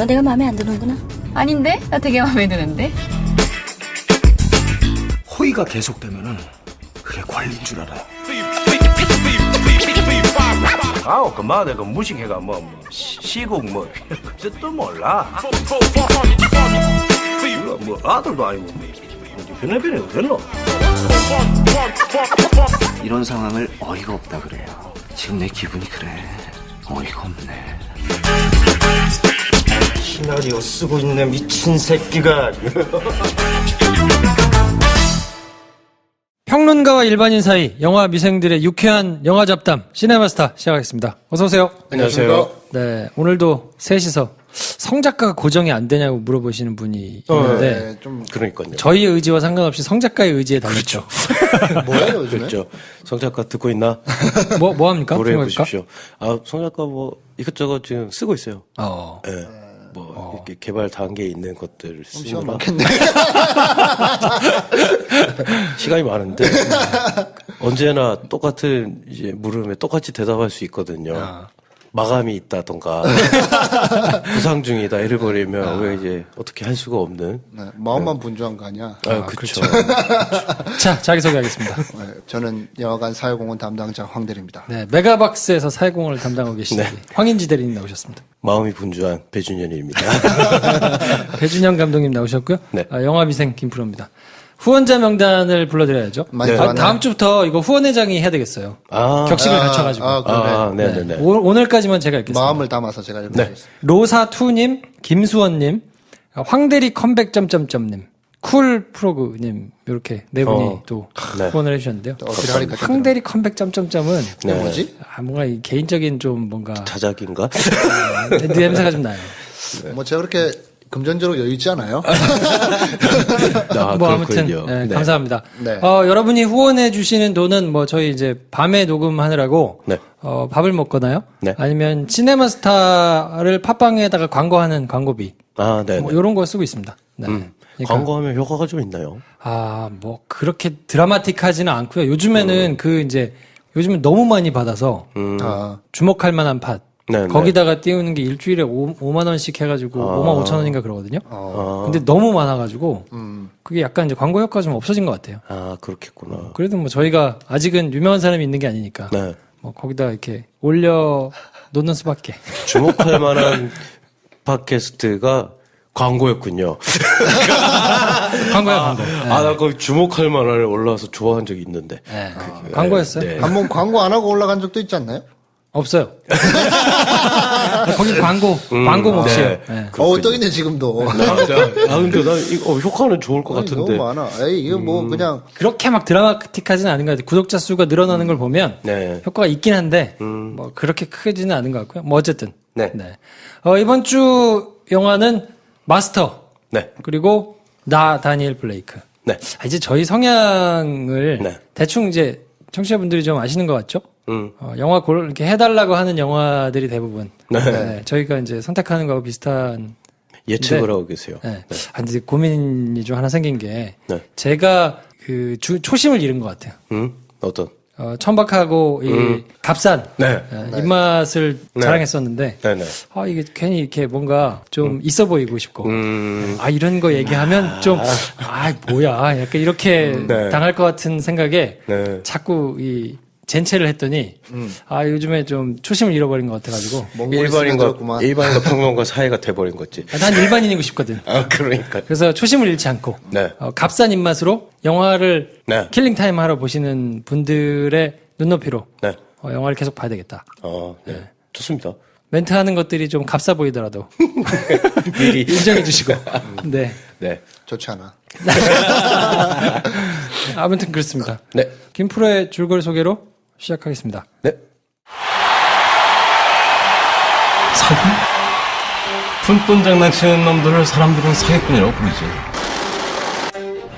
너 내가 마음에 안 드는구나. 아닌데? 나 되게 마음에 드는데? 호의가 계속되면은 그게 권리인 줄 알아요. 아우 그마 내가 무식해가 시국 그 뜻도 몰라. 뭐 아들도 아니고 변해변해 어딨노? 이런 상황을 어이가 없다 그래요. 지금 내 기분이 그래. 어이가 없네. 시나리오 쓰고 있는 미친 새끼가. 평론가와 일반인 사이 영화 미생들의 유쾌한 영화 잡담 시네마스타 시작하겠습니다. 어서 오세요. 안녕하세요. 네, 오늘도 셋이서 성작가가 고정이 안 되냐고 물어보시는 분이 있는데 네, 좀 그러니까요. 저희의 의지와 상관없이 성작가의 의지에 달렸죠. 뭐예요 요즘에? 그렇죠. 성작가 듣고 있나? 뭐 합니까? 노래해 평론가? 보십시오. 아, 성작가 뭐 이것저것 지금 쓰고 있어요. 예. 이렇게 개발 단계에 있는 것들을 시간 쓰느라 많겠네. 시간이 많은데 언제나 똑같은 이제 물음에 똑같이 대답할 수 있거든요. 마감이 있다던가 부상 중이다 이래 버리면 왜 이제 어떻게 할 수가 없는. 네, 마음만 분주한 거 아니야? 그렇죠. 자, 자기소개하겠습니다. 네, 저는 영화관 사회공헌 담당자 황대리입니다. 네, 메가박스에서 사회공헌을 담당하고 계신 네. 황인지 대리님 나오셨습니다. 마음이 분주한 배준현입니다. 배준영 감독님 나오셨고요. 네. 영화 미생 김프로입니다. 후원자 명단을 불러드려야죠. 많이 들어왔나요? 다음 주부터 이거 후원회장이 해야 되겠어요. 격식을 갖춰가지고. 그러네. 네네네. 오늘까지만 제가 읽겠습니다. 마음을 담아서 제가 읽어드리겠습니다. 로사투님, 김수원님, 황대리 컴백 점점점님, 쿨프로그님 이렇게 네 분이 또 네. 후원을 해주셨는데요. 어떻게 하니까 좀 황대리 컴백 점점점은 그래. 뭐지? 뭔가 이 개인적인 좀 뭔가 자작인가? 냄새가 좀 나요. 뭐 제가 그렇게 금전적으로 여유 있지 않아요? 뭐 아무튼 그렇군요. 네, 네. 감사합니다. 네. 여러분이 후원해 주시는 돈은 뭐 저희 이제 밤에 녹음하느라고 네. 밥을 먹거나요? 네. 아니면 시네마스타를 팟빵에다가 광고하는 광고비 네. 뭐 이런 거 쓰고 있습니다. 네. 그러니까 광고하면 효과가 좀 있나요? 뭐 그렇게 드라마틱하지는 않고요. 요즘에는 요즘은 너무 많이 받아서 주목할 만한 팟. 네, 거기다가 띄우는 게 일주일에 5만 원씩 해가지고 5만 5천 원인가 그러거든요. 근데 너무 많아가지고 그게 약간 이제 광고 효과가 좀 없어진 것 같아요. 그렇겠구나. 그래도 뭐 저희가 아직은 유명한 사람이 있는 게 아니니까 네. 뭐 거기다 이렇게 올려 놓는 수밖에. 주목할 만한 팟캐스트가 광고였군요. 광고야 광고. 나 거기 주목할 만한에 올라와서 좋아한 적이 있는데. 네. 광고였어요? 네. 한번 광고 안 하고 올라간 적도 있지 않나요? 없어요. 거기 광고 몫이에요. 네. 네. 떠 있네 지금도. 근데 나 이거 효과는 좋을 것 아니, 같은데. 너무 많아. 에이 이거 뭐 그냥 그렇게 막 드라마틱하지는 않은 것 같아요. 구독자 수가 늘어나는 걸 보면 네. 효과가 있긴 한데 뭐 그렇게 크지는 않은 것 같고요. 뭐 어쨌든 네. 이번 주 영화는 마스터 네. 그리고 나 다니엘 블레이크. 네. 이제 저희 성향을 네. 대충 이제 청취자분들이 좀 아시는 것 같죠? 영화 이렇게 해달라고 하는 영화들이 대부분 네. 저희가 이제 선택하는 거하고 비슷한. 예측을 하고 계세요. 네. 근데 고민이 좀 하나 생긴 게 네. 제가 초심을 잃은 것 같아요. 어떤? 천박하고 이 값싼 네. 입맛을 자랑했었는데 네네. 이게 괜히 이렇게 뭔가 좀 있어 보이고 싶고 이런 거 얘기하면 좀 뭐야 약간 이렇게 네. 당할 것 같은 생각에 네. 자꾸 이 젠체를 했더니 요즘에 좀 초심을 잃어버린 것 같아가지고 일반인과 평론가 사이가 돼버린 거지. 난 일반인이고 싶거든. 그러니까. 그래서 초심을 잃지 않고 네. 값싼 입맛으로 영화를 네. 킬링타임 하러 보시는 분들의 눈높이로 네. 영화를 계속 봐야 되겠다. 네. 좋습니다. 멘트하는 것들이 좀 값싸 보이더라도 미리 인정해 주시고. 네. 네. 좋지 않아. 아무튼 그렇습니다. 네. 김프로의 줄거리 소개로 시작하겠습니다. 네. 사기? 푼돈 장난치는 놈들을 사람들은 사기꾼이라고 부르지.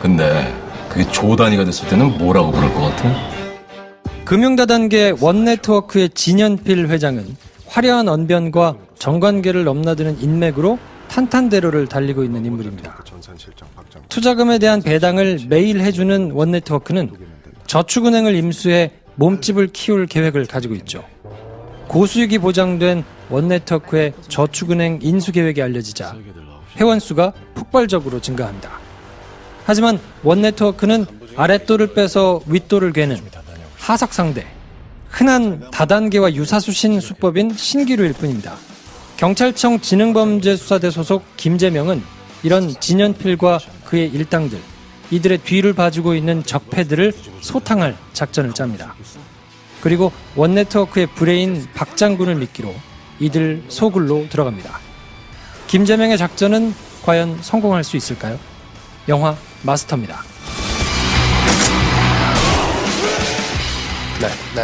근데 그게 조 단위가 됐을 때는 뭐라고 부를 것 같아? 금융다단계 원네트워크의 진연필 회장은 화려한 언변과 정관계를 넘나드는 인맥으로 탄탄대로를 달리고 있는 인물입니다. 투자금에 대한 배당을 매일 해주는 원네트워크는 저축은행을 임수해 몸집을 키울 계획을 가지고 있죠. 고수익이 보장된 원네트워크의 저축은행 인수계획이 알려지자 회원수가 폭발적으로 증가합니다. 하지만 원네트워크는 아랫돌을 빼서 윗돌을 괴는 하석상대, 흔한 다단계와 유사수신 수법인 신기루일 뿐입니다. 경찰청 지능범죄수사대 소속 김재명은 이런 진연필과 그의 일당들, 이들의 뒤를 봐주고 있는 적패들을 소탕할 작전을 짭니다. 그리고 원네트워크의 브레인 박장군을 미끼로 이들 소굴로 들어갑니다. 김재명의 작전은 과연 성공할 수 있을까요? 영화 마스터입니다.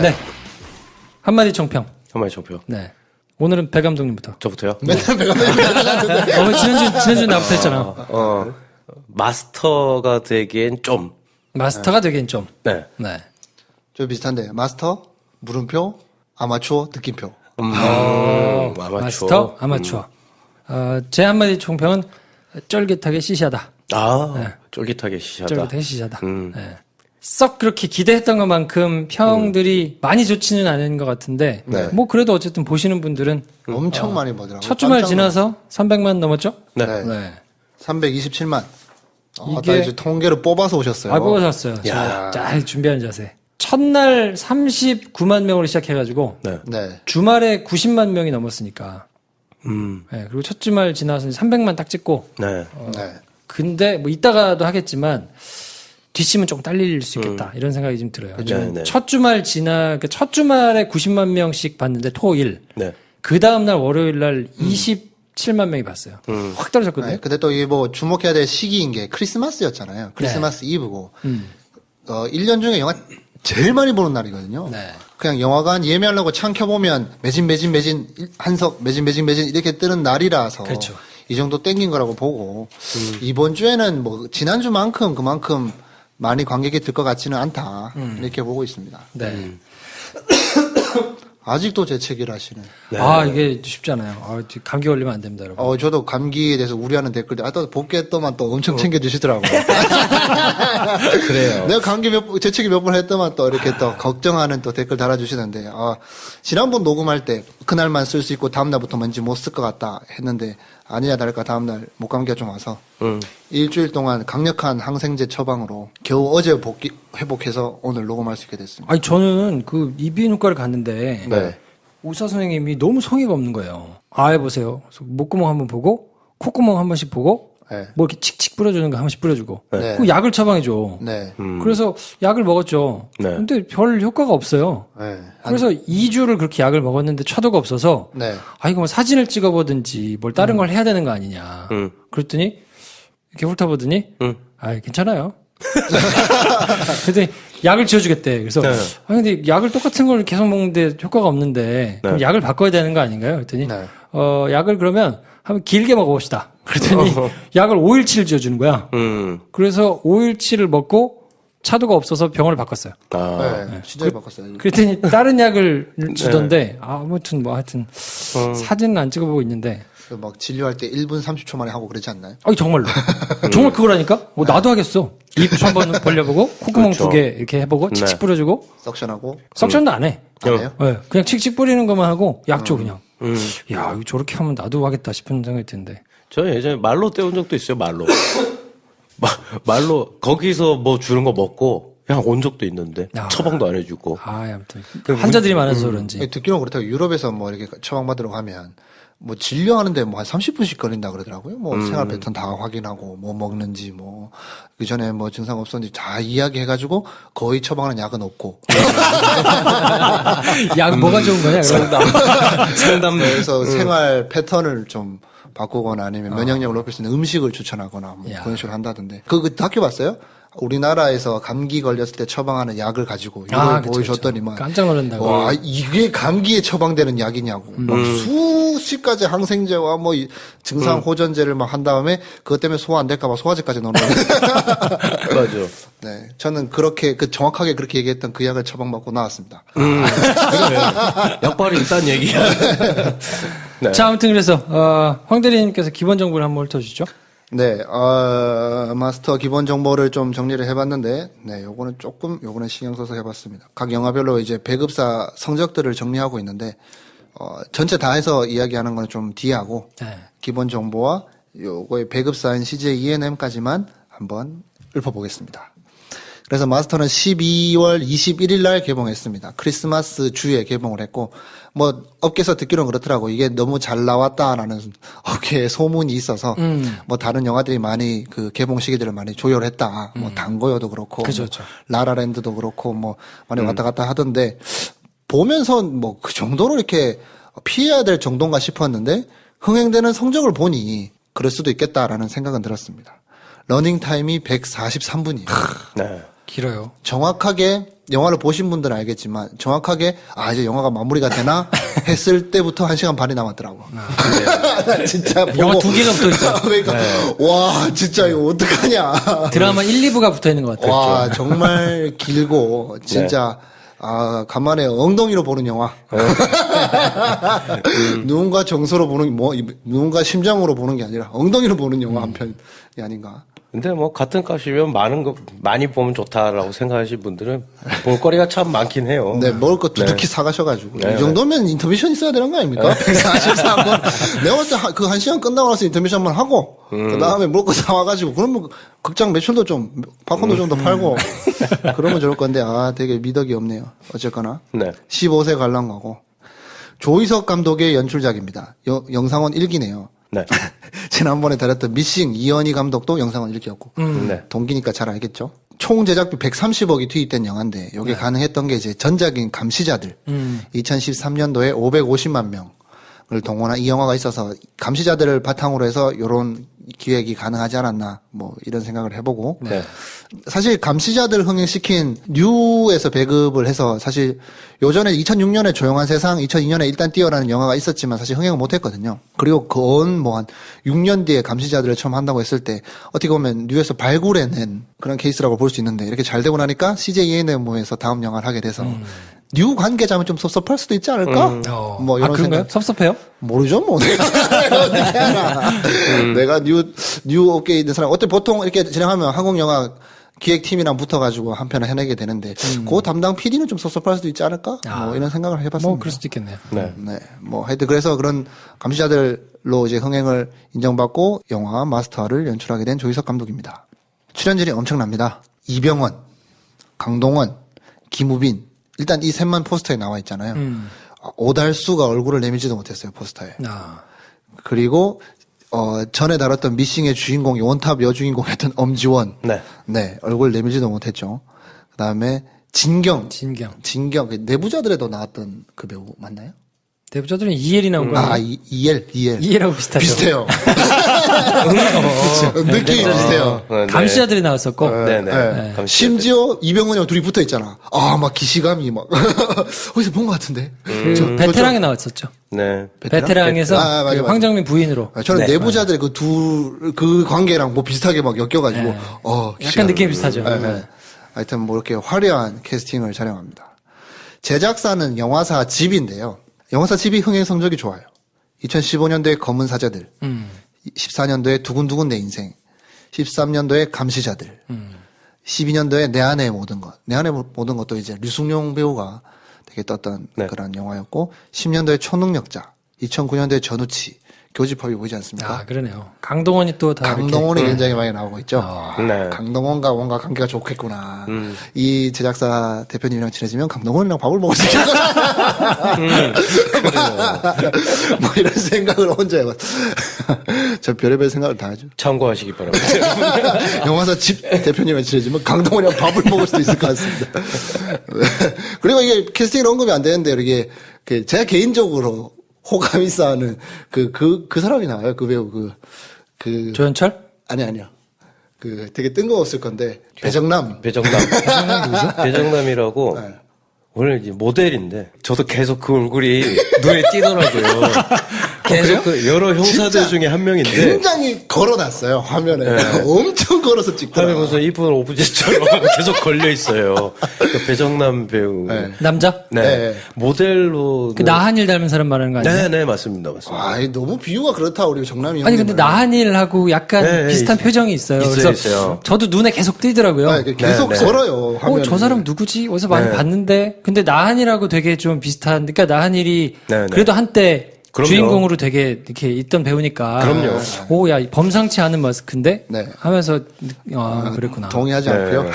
네. 한마디 총평. 한마디 총평. 네. 오늘은 배 감독님부터. 저부터요? 맨날 배가 나가는데. 지난주 나부터 했잖아. 마스터가 되기엔 좀. 마스터가 되긴 좀. 네. 네. 좀 비슷한데 마스터, 물음표, 아마추어, 느낌표. 아마추어. 마스터, 아마추어. 제 한마디 총평은 쫄깃하게 시시하다. 쫄깃하게 시시하다. 쫄깃하게 시시하다. 네. 썩 그렇게 기대했던 것만큼 평들이 많이 좋지는 않은 것 같은데, 네. 뭐 그래도 어쨌든 보시는 분들은 엄청 많이 보더라고요. 첫 주말 깜짝 지나서 300만 넘었죠? 네. 놀랐어요. 327만. 이게- 이게 통계를 뽑아서 오셨어요. 뽑아셨어요. 야. 잘 준비하는 자세. 첫날 39만 명으로 시작해가지고 네. 네. 주말에 90만 명이 넘었으니까. 네, 그리고 첫 주말 지나서 300만 딱 찍고. 네. 네. 근데 뭐 이따가도 하겠지만 뒷심은 조금 딸릴 수 있겠다 이런 생각이 좀 들어요. 네. 첫 주말 그러니까 첫 주말에 90만 명씩 봤는데 토일. 네. 그 다음 날 월요일 날 27만 명이 봤어요. 확 떨어졌거든요. 네. 근데 또 이게 뭐 주목해야 될 시기인 게 크리스마스였잖아요. 크리스마스 이브고. 1년 중에 영화 제일 많이 보는 날이거든요. 네. 그냥 영화관 예매하려고 창 켜보면 매진 한석 매진 이렇게 뜨는 날이라서 그렇죠. 이 정도 땡긴 거라고 보고 이번 주에는 뭐 지난주만큼 그만큼 많이 관객이 들 것 같지는 않다 이렇게 보고 있습니다. 네. 아직도 재채기를 하시네. 아, 이게 쉽지 않아요. 감기 걸리면 안 됩니다, 여러분. 저도 감기에 대해서 우려하는 댓글들, 또 복귀 또만 또 엄청 챙겨주시더라고요. 그래요. 내가 감기 재채기 몇 번 했더만 또 이렇게 또 걱정하는 또 댓글 달아주시는데, 지난번 녹음할 때 그날만 쓸 수 있고 다음날부터 뭔지 못 쓸 것 같다 했는데, 아니야 다를까 다음날 목감기가 좀 와서, 일주일 동안 강력한 항생제 처방으로 겨우 어제 회복해서 오늘 녹음할 수 있게 됐습니다. 아니, 저는 그 이비인후과를 갔는데, 네. 의사 선생님이 너무 성의가 없는 거예요. 해보세요. 그래서 목구멍 한번 보고, 콧구멍 한 번씩 보고, 네. 뭐 이렇게 칙칙 뿌려주는 거 한 번씩 뿌려주고, 네. 그 약을 처방해줘. 네. 그래서 약을 먹었죠. 네. 근데 별 효과가 없어요. 네. 그래서 2주를 그렇게 약을 먹었는데 차도가 없어서, 네. 이거 뭐 사진을 찍어보든지 뭘 다른 걸 해야 되는 거 아니냐. 그랬더니, 이렇게 훑어보더니, 괜찮아요. 그랬더니 약을 지어주겠대. 그래서, 근데 약을 똑같은 걸 계속 먹는데 효과가 없는데, 그럼 약을 바꿔야 되는 거 아닌가요? 그랬더니, 네. 약을 그러면 한번 길게 먹어봅시다. 그랬더니 약을 5일치를 지어주는 거야. 그래서 5일치를 먹고 차도가 없어서 병원을 바꿨어요. 네. 진짜 바꿨어요. 그랬더니 다른 약을 주던데, 아무튼 하여튼, 사진은 안 찍어보고 있는데, 막 진료할 때 1분 30초 만에 하고 그러지 않나요? 정말로. 정말 그거라니까? 나도 하겠어. 입 한번 벌려보고, 콧구멍 그렇죠. 2개 이렇게 해보고, 칙칙 네. 뿌려주고, 석션하고. 석션도 안 해. 안 해요? 네, 그냥 칙칙 뿌리는 것만 하고, 약 줘, 그냥. 야, 이거 저렇게 하면 나도 하겠다 싶은 생각이 드는데. 저는 예전에 말로 때운 적도 있어요, 말로. 말로, 거기서 뭐 주는 거 먹고, 그냥 온 적도 있는데, 처방도 안 해주고. 아무튼. 환자들이 많아서 그런지. 듣기로는 그렇다고 유럽에서 뭐 이렇게 처방받으러 가면 뭐 진료하는데 뭐 한 30분씩 걸린다 그러더라고요. 뭐 생활 패턴 다 확인하고 뭐 먹는지 뭐 그 전에 뭐 증상 없었는지 다 이야기해가지고 거의 처방하는 약은 없고. 약 뭐가 좋은 거냐, 그럼? 상담. 그래서 생활 패턴을 좀 바꾸거나 아니면 면역력을 높일 수 있는 음식을 추천하거나 뭐 야. 그런 식으로 한다던데. 그 다큐 봤어요? 우리나라에서 감기 걸렸을 때 처방하는 약을 가지고 이걸 그쵸, 보여줬더니 그쵸. 막 깜짝 놀란다고. 와 이게 감기에 처방되는 약이냐고 막 수십 가지 항생제와 뭐 증상 호전제를 막 한 다음에 그것 때문에 소화 안 될까봐 소화제까지 넣는 맞아. 네 저는 그렇게 정확하게 그렇게 얘기했던 그 약을 처방받고 나왔습니다. 약발이 있다는 얘기야. 네. 자, 아무튼 그래서, 황 대리님께서 기본 정보를 한번 훑어주시죠. 네, 마스터 기본 정보를 좀 정리를 해봤는데, 네, 요거는 신경 써서 해봤습니다. 각 영화별로 이제 배급사 성적들을 정리하고 있는데, 전체 다 해서 이야기하는 거는 좀 뒤에 하고 네. 기본 정보와 요거의 배급사인 CJ ENM까지만 한번 읊어보겠습니다. 그래서 마스터는 12월 21일 날 개봉했습니다. 크리스마스 주에 개봉을 했고, 뭐, 업계에서 듣기로는 그렇더라고. 이게 너무 잘 나왔다라는 업계에 소문이 있어서, 뭐, 다른 영화들이 많이 그 개봉 시기들을 많이 조율했다. 뭐, 단고요도 그렇고, 그죠, 뭐 그죠. 라라랜드도 그렇고, 뭐, 많이 왔다 갔다 하던데, 보면서 뭐, 그 정도로 이렇게 피해야 될 정도인가 싶었는데, 흥행되는 성적을 보니, 그럴 수도 있겠다라는 생각은 들었습니다. 러닝 타임이 143분이에요. 네. 길어요. 정확하게 영화를 보신 분들은 알겠지만 정확하게 이제 영화가 마무리가 되나 했을 때부터 1시간 반이 남았더라고. 나 진짜 영화 보고 2개가 붙어 있어요. 그러니까 와 진짜 이거 어떡하냐. 드라마 1, 2부가 붙어 있는 것 같아요. 와 정말 길고 진짜 간만에 엉덩이로 보는 영화. 누군가 정서로 보는 누군가 심장으로 보는 게 아니라 엉덩이로 보는 영화 한 편이 아닌가. 근데 뭐 같은 값이면 많이 보면 좋다라고 생각하시는 분들은 볼거리가 참 많긴 해요. 네, 먹을 거 두둑히 사가셔가지고. 네, 이 정도면 인터미션 있어야 되는 거 아닙니까? 143번. 내가 봤을 때 그 1시간 끝나고 나서 인터미션 한번 하고, 그 다음에 먹을 거 사와가지고, 그러면 극장 매출도 좀, 팝콘도 좀 더 팔고, 그러면 좋을 건데, 되게 미덕이 없네요. 어쨌거나. 네. 15세 관람가고. 조이석 감독의 연출작입니다. 영상원 1기네요. 네. 지난번에 다뤘던 미싱 이현희 감독도 영상은 1기였고. 네. 동기니까 잘 알겠죠. 총 제작비 130억이 투입된 영화인데 이게 가능했던 게 이제 전작인 감시자들 2013년도에 550만 명을 동원한 이 영화가 있어서 감시자들을 바탕으로 해서 이런 기획이 가능하지 않았나 뭐 이런 생각을 해보고 네. 사실 감시자들 흥행시킨 뉴에서 배급을 해서 사실 요전에 2006년에 조용한 세상, 2002년에 일단 뛰어라는 영화가 있었지만 사실 흥행을 못했거든요. 그리고 한 6년 뒤에 감시자들을 처음 한다고 했을 때 어떻게 보면 뉴에서 발굴해낸 그런 케이스라고 볼 수 있는데 이렇게 잘 되고 나니까 CJ ENM에서 다음 영화를 하게 돼서 뉴 관계자면 좀 섭섭할 수도 있지 않을까? 뭐 이런 그런가요? 생각. 섭섭해요? 모르죠, 뭐. 내가 어떻게 알아. 내가 뉴 업계에 있는 사람. 어때 보통 이렇게 진행하면 한국영화 기획팀이랑 붙어가지고 한 편을 해내게 되는데, 그 담당 PD는 좀 섭섭할 수도 있지 않을까? 뭐 이런 생각을 해봤습니다. 뭐 그럴 수도 있겠네요. 네. 네. 뭐 하여튼 그래서 그런 감시자들로 이제 흥행을 인정받고 영화 마스터를 연출하게 된 조희석 감독입니다. 출연진이 엄청납니다. 이병헌, 강동원, 김우빈. 일단 이 셋만 포스터에 나와 있잖아요. 오달수가 얼굴을 내밀지도 못했어요, 포스터에. 그리고 전에 다뤘던 미싱의 주인공, 원탑 여주인공이었던 엄지원. 네. 네, 얼굴 내밀지도 못했죠. 그다음에 진경. 그 내부자들에도 나왔던 그 배우 맞나요? 내부자들은 이엘이 나온 거예요. 이엘. 이엘하고 비슷하죠. 비슷해요. 느낌이 비슷해요. 네. 감시자들이 나왔었고. 네네. 네. 심지어 이병헌이랑 둘이 붙어 있잖아. 막 기시감이 막 어디서 본 것 같은데. 베테랑에 나왔었죠. 네. 베테랑에서 맞아. 황정민 부인으로. 저는 내부자들의 그 관계랑 뭐 비슷하게 막 엮여가지고 약간 느낌이 비슷하죠. 네. 하여튼 뭐 이렇게 화려한 캐스팅을 촬영합니다. 제작사는 영화사 집인데요. 영화사 집이 흥행 성적이 좋아요. 2015년도에 검은 사자들, 14년도에 두근두근 내 인생, 13년도에 감시자들, 12년도에 내 안의 모든 것. 내 안의 모든 것도 이제 류승룡 배우가 되게 떴던 그런 영화였고, 10년도에 초능력자, 2009년도에 전우치, 교집합이 보이지 않습니까? 그러네요. 강동원이 또 다. 강동원이 굉장히 많이 나오고 있죠. 네. 강동원과 뭔가 관계가 좋겠구나. 이 제작사 대표님이랑 친해지면 강동원이랑 밥을 먹을 수 있겠구나. 뭐 이런 생각을 혼자 해봤어. 저 별의별 생각을 다 하죠. 참고하시기 바랍니다. 영화사 집 대표님이랑 친해지면 강동원이랑 밥을 먹을 수도 있을 것 같습니다. 그리고 이게 캐스팅이 언급이 안 되는데 이게 제가 개인적으로 호감이 쌓는 그 사람이 나와요. 그 배우 조현철? 아니요. 되게 뜬금없을 건데 배정남. 배정남이라고 네. 원래 이제 모델인데 저도 계속 그 얼굴이 눈에 띄더라고요. 계속 그 여러 형사들 진짜 중에 한 명인데 굉장히 걸어놨어요 화면에. 엄청 걸어서 하면 찍더라고요. 무슨 이쁜 오브제처럼 계속 걸려 있어요. 그 배정남 배우. 네. 남자? 네. 네. 모델로. 그 나한일 닮은 사람 말하는 거 아니에요? 네, 맞습니다. 아, 너무 비유가 그렇다 우리 정남이 아니 근데 형님은. 나한일하고 약간 네, 비슷한 표정이 있어요. 그래서 있어요. 저도 눈에 계속 띄더라고요. 아, 계속 네, 네. 걸어요 화면에. 저 사람 누구지? 어디서 많이 네. 봤는데 근데 나한일하고 되게 좀 비슷한. 그러니까 나한일이 네, 네. 그래도 한때 그럼요. 주인공으로 되게 이렇게 있던 배우니까. 그럼요. 오, 야 범상치 않은 마스크인데 네. 하면서 그랬구나. 동의하지 네. 않고요.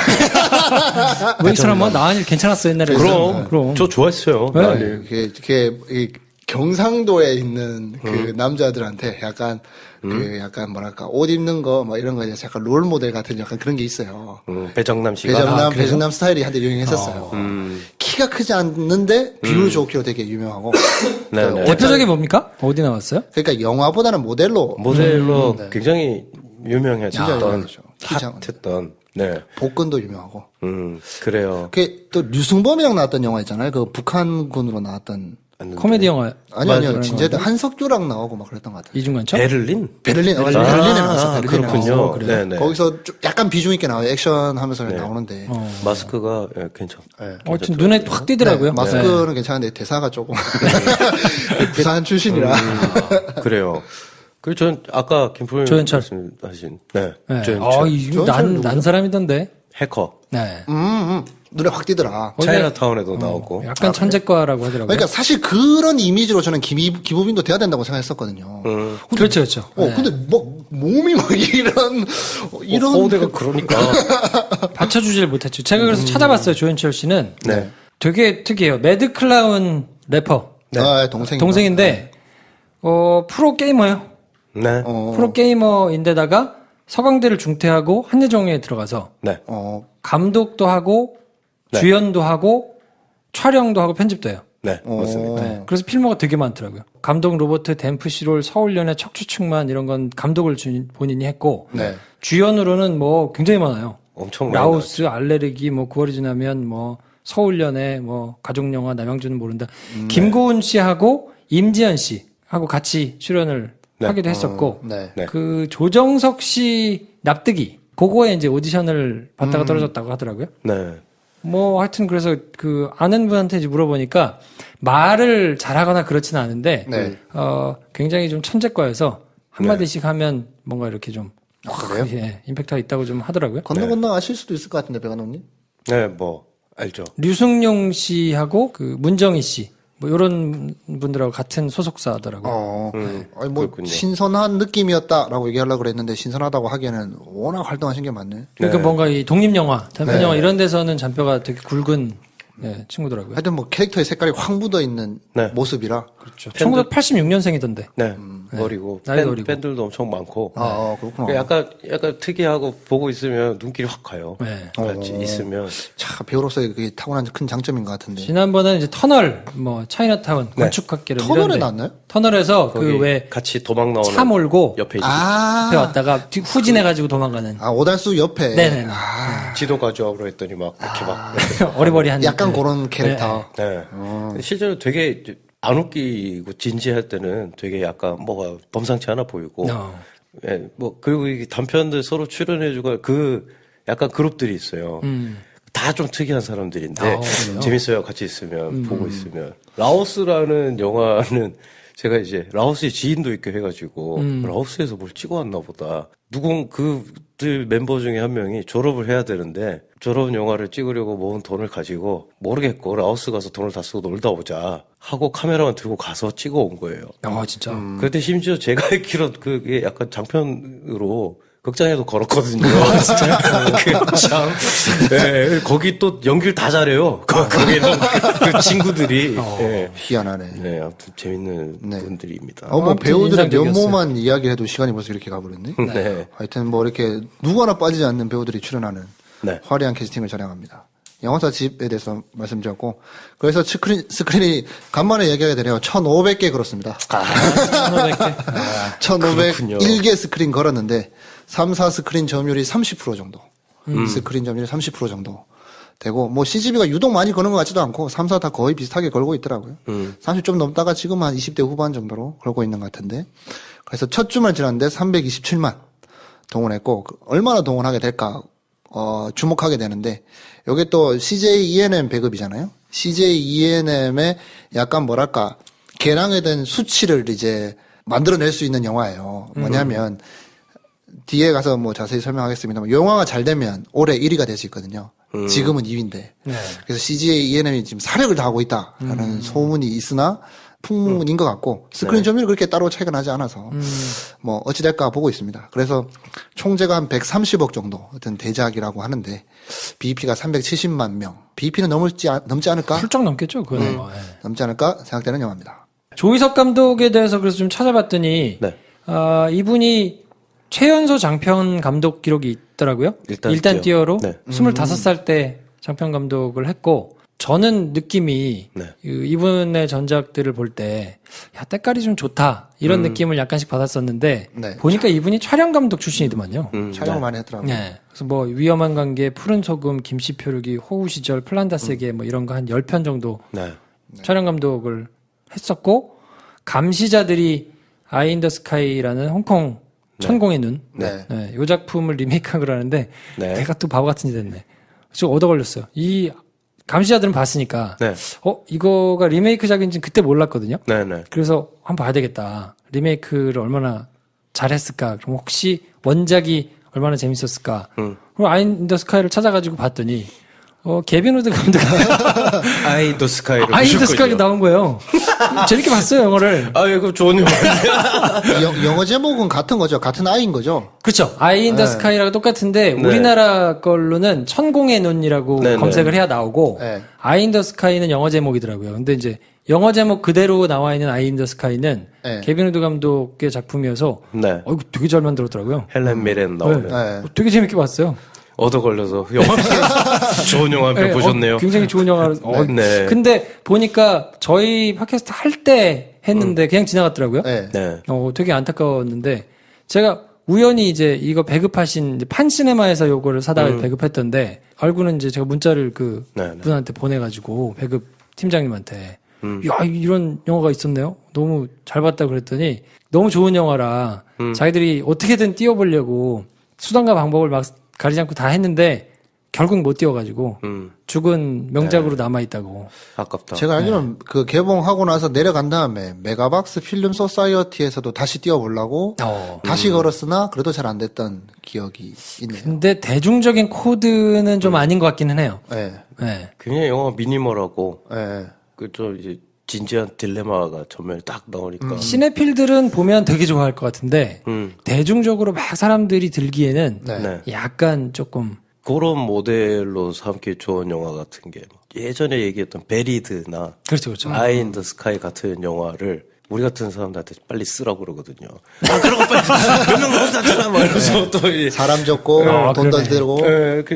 뭐 이 사람 뭐 나한일 괜찮았어 옛날에. 그럼. 저 좋아했어요. 네. 나한일. 이게 이 경상도에 있는 그 남자들한테 약간 그 약간 뭐랄까 옷 입는 거 뭐 이런 거에 대해서 약간 롤 모델 같은 약간 그런 게 있어요. 배정남 씨가. 배정남 스타일이 한때 유행했었어요. 키가 크지 않는데 비율 좋기로 되게 유명하고. 네, 네. 대표적인 뭡니까? 어디 나왔어요? 그러니까 영화보다는 모델로 모델로 굉장히 유명했던, 유명하죠. 키장. 핫했던, 네. 복근도 유명하고. 그래요. 그 또 류승범이랑 나왔던 영화 있잖아요. 그 북한군으로 나왔던. 코미디 영화 아니요. 진짜 한석규랑 나오고 막 그랬던 것 같아요. 이중관청? 베를린? 베를린에 나왔어. 베를린에 그렇군요. 나왔어. 네네. 거기서 좀 약간 비중 있게 나와요. 액션 하면서 나오는데. 마스크가 괜찮. 하여튼 눈에 확 띄더라고요. 네, 마스크는 괜찮은데 대사가 조금 부산 출신이라. 그래요. 그리고 전 아까 김프로님 조현철. 말씀하신 네. 네. 조현철. 이거 난 사람이던데. 해커. 네. 눈에 확 띄더라. 차이나타운에도 나오고. 약간 천재과라고 하더라고요. 그러니까 사실 그런 이미지로 저는 기부빈도 돼야 된다고 생각했었거든요. 그렇죠, 그렇죠. 근데 뭐 몸이 막 이런 호대가 그러니까. 받쳐주질 못했죠. 제가 그래서 찾아봤어요. 조현철 씨는 네. 되게 특이해요. 매드 클라운 래퍼 아, 동생인데 프로 게이머예요. 네. 프로 게이머인데다가 서강대를 중퇴하고 한예종에 들어가서 네. 감독도 하고 주연도 하고 촬영도 하고 편집도 해요. 네. 맞습니다. 네. 그래서 필모가 되게 많더라고요. 감독 로버트 댐프시롤 서울연의 척추측만 이런 건 감독을 본인이 했고 네. 주연으로는 뭐 굉장히 많아요. 엄청 많이 라오스, 알레르기, 뭐 9월이 지나면 뭐 서울연의 뭐 가족영화 남양주는 모른다. 김고은 씨하고 임지연 씨하고 같이 출연을 하기도 했었고 네. 네. 그 조정석 씨 납득이 그거에 이제 오디션을 받다가 떨어졌다고 하더라고요. 네. 뭐 하여튼 그래서 그 아는 분한테 이제 물어보니까 말을 잘하거나 그렇지는 않은데 네. 굉장히 좀 천재과여서 한마디씩 하면 뭔가 이렇게 좀 그래요? 예, 임팩트가 있다고 좀 하더라고요. 건너 아실 수도 있을 것 같은데 백안호님. 네, 뭐 알죠. 류승용 씨하고 그 문정희 씨 뭐 이런 분들하고 같은 소속사더라고요. 아니 뭐 그렇군요. 신선한 느낌이었다라고 얘기하려고 그랬는데 신선하다고 하기에는 워낙 활동하신 게 많네. 그러니까 뭔가 이 독립영화, 단편영화 이런 데서는 잔뼈가 되게 굵은 친구더라고요. 하여튼 뭐 캐릭터의 색깔이 확 묻어 있는 네. 모습이라. 그렇죠. 1986년생이던데. 네. 어리고 나이도 어리고. 팬들도 엄청 많고. 그렇구나. 약간 특이하고 보고 있으면 눈길이 확 가요. 네. 같이 있으면. 참 배우로서의 그게 타고난 큰 장점인 것 같은데. 지난번에는 이제 터널, 뭐 차이나타운, 건축학개론 터널에 이런 데. 나왔나요? 터널에서 거기 그 왜 같이 도망 나오는 차 몰고 옆에 있는 앞에 왔다가 후진해가지고 도망가는. 오달수 옆에. 네네네. 지도 가져와보라 했더니 막 이렇게 막. 어리버리한. 약간 그런 캐릭터. 네. 실제로 되게 안 웃기고 진지할 때는 되게 약간 뭐가 범상치 않아 보이고. 예, 뭐 그리고 이 단편들 서로 출연해주고 그 약간 그룹들이 있어요. 다 좀 특이한 사람들인데 재밌어요. 같이 있으면 보고 있으면. 라오스라는 영화는 제가 이제 라오스에 지인도 있게 해가지고 라오스에서 뭘 찍어왔나 보다. 그들 멤버 중에 한 명이 졸업을 해야 되는데 졸업 영화를 찍으려고 모은 돈을 가지고 모르겠고 라오스 가서 돈을 다 쓰고 놀다 오자 하고 카메라만 들고 가서 찍어 온 거예요. 진짜. 그때 심지어 제가 알기로 그게 약간 장편으로 극장에도 걸었거든요. 진짜요? 참. 네, 거기 또 연기를 다 잘해요. 거기는 그 친구들이. 네. 희한하네. 네, 아무튼 재밌는 네. 분들입니다. 뭐 아무튼 배우들의 인상적이었어요. 면모만 이야기해도 시간이 벌써 이렇게 가버렸네. 네. 하여튼 뭐 이렇게 누구 하나 빠지지 않는 배우들이 출연하는 네. 화려한 캐스팅을 자랑합니다. 영화사 집에 대해서 말씀드렸고 그래서 스크린이 간만에 얘기하게 되네요. 1,500개 걸었습니다. 1,501개 스크린 걸었는데 3, 4 스크린 점유율이 30% 정도. 스크린 점유율 30% 정도. 되고 뭐 CGV가 유독 많이 거는 것 같지도 않고 3사 다 거의 비슷하게 걸고 있더라고요. 30 좀 넘다가 지금 한 20대 후반 정도로 걸고 있는 것 같은데 그래서 첫 주말 지났는데 327만 동원했고 얼마나 동원하게 될까 주목하게 되는데 요게 또 CJ ENM 배급이잖아요. CJ ENM의 약간 뭐랄까 개량에 대한 수치를 이제 만들어낼 수 있는 영화예요. 뭐냐면 뒤에 가서 뭐 자세히 설명하겠습니다만 영화가 잘 되면 올해 1위가 될 수 있거든요. 지금은 2위인데. 그래서 CJ ENM이 지금 사력을 다하고 있다라는 소문이 있으나 풍문인 것 같고 스크린 점유율 그렇게 따로 차이가 나지 않아서 뭐 어찌될까 보고 있습니다. 그래서 총재가 한 130억 정도 어떤 대작이라고 하는데 BEP가 370만 명. BEP는 넘지 않을까? 훌쩍 넘겠죠, 그거는. 넘지 않을까 생각되는 영화입니다. 조희석 감독에 대해서 그래서 좀 찾아봤더니 네. 이분이 최연소 장편 감독 기록이 있더라고요. 일단 띄어로 네. 25살 때 장편 감독을 했고 저는 느낌이 네. 이분의 전작들을 볼 때 야, 때깔이 좀 좋다 이런 느낌을 약간씩 받았었는데 네. 보니까 이분이 촬영 감독 출신이더만요. 촬영을 많이 했더라고요. 네. 그래서 뭐 위험한 관계, 푸른 소금, 김씨 표류기, 호우 시절, 플란다스에게 뭐 이런 거 한 10편 정도 네. 촬영 감독을 했었고 감시자들이 아이 인 더 스카이라는 홍콩 천공의 눈. 네. 네, 이 작품을 리메이크한 거라는데 네. 내가 또 바보 같은 짓 했네. 좀 얻어 걸렸어요. 이 감시자들은 봤으니까 네. 이거가 리메이크작인지 그때 몰랐거든요. 네. 네. 그래서 한번 봐야 되겠다. 리메이크를 얼마나 잘했을까. 그럼 혹시 원작이 얼마나 재밌었을까. 그럼 아이 인 더 스카이를 찾아가지고 봤더니 개빈 우드 감독 아이 인 더 스카이를 아이 인 더 보셨군요. 스카이 나온 거예요. 재밌게 봤어요, 영화를. 아, 이거 좋은 영화인데. 영어 제목은 같은 거죠. 같은 아이인 거죠. 그렇죠. 아이 인 더 스카이라고 똑같은데 우리나라 걸로는 천공의 눈이라고 네, 검색을 해야 나오고 네. 아이 인 더 스카이는 영어 제목이더라고요. 근데 이제 영어 제목 그대로 나와 있는 아이 인 더 스카이는 네. 개빈 우드 감독의 작품이어서 네. 이거 되게 잘 만들었더라고요. 헬렌 미렌 나오는. 네. 되게 재밌게 봤어요. 얻어 걸려서 영화 좋은 영화 한 편 보셨네요. 굉장히 좋은 영화를. 네. 근데 보니까 저희 팟캐스트 할 때 했는데 그냥 지나갔더라고요. 네. 네. 되게 안타까웠는데 제가 우연히 이제 이거 배급하신 이제 판시네마에서 요거를 사다가 배급했던데 알고는 이제 제가 문자를 그 네, 네. 분한테 보내가지고 배급 팀장님한테 야 이런 영화가 있었네요. 너무 잘 봤다 그랬더니 너무 좋은 영화라 자기들이 어떻게든 띄워보려고 수단과 방법을 막 가리지 않고 다 했는데 결국 못 띄워가지고 죽은 명작으로 남아있다고. 아깝다. 제가 알기로는 그 개봉하고 나서 내려간 다음에 메가박스 필름 소사이어티에서도 다시 띄워보려고 다시 걸었으나 그래도 잘 안 됐던 기억이 있네요. 근데 대중적인 코드는 좀 아닌 것 같기는 해요. 네. 네. 굉장히 영화가 미니멀하고 네. 그 좀 이제 진지한 딜레마가 전면에 딱 나오니까. 시네필들은 보면 되게 좋아할 것 같은데 대중적으로 막 사람들이 들기에는 네. 네. 약간 조금 그런 모델로 삼기 좋은 영화 같은 게 예전에 얘기했던 베리드나 그렇죠, 그렇죠. 아이 인 더 스카이 같은 영화를 우리 같은 사람들한테 빨리 쓰라고 그러거든요. 아, 그런 거 빨리 몇명 나오잖아. 막 이러면서 또 이제 사람 적고 돈도 그러네. 들고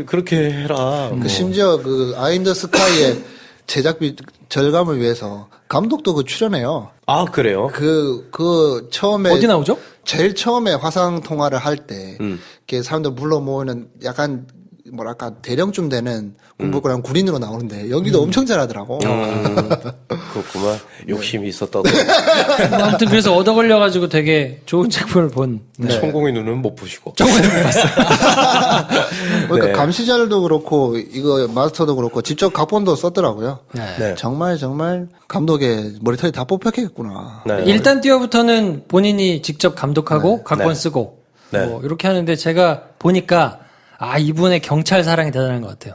그렇게 해라. 그 심지어 그 아인더 스카이의 제작비 절감을 위해서 감독도 그 출연해요. 아, 그래요? 그 처음에 어디 나오죠? 제일 처음에 화상 통화를 할 때 이렇게 사람들 불러 모으는 약간 뭐랄까 대령쯤 되는 공부그랑 군인으로 나오는데 여기도 엄청 잘하더라고. 그렇구만. 욕심이 있었다고. 뭐 아무튼 그래서 얻어 걸려가지고 되게 좋은 작품을 본. 천공의 눈은 못 보시고. 그러니까 네. 감시자들도 그렇고 이거 마스터도 그렇고 직접 각본도 썼더라고요. 네. 정말 감독의 머리털이 다 뽑혔겠구나. 네. 일단 띄어부터는 본인이 직접 감독하고 각본 네. 쓰고. 쓰고 네. 뭐 이렇게 하는데 제가 보니까 이분의 경찰 사랑이 대단한 것 같아요.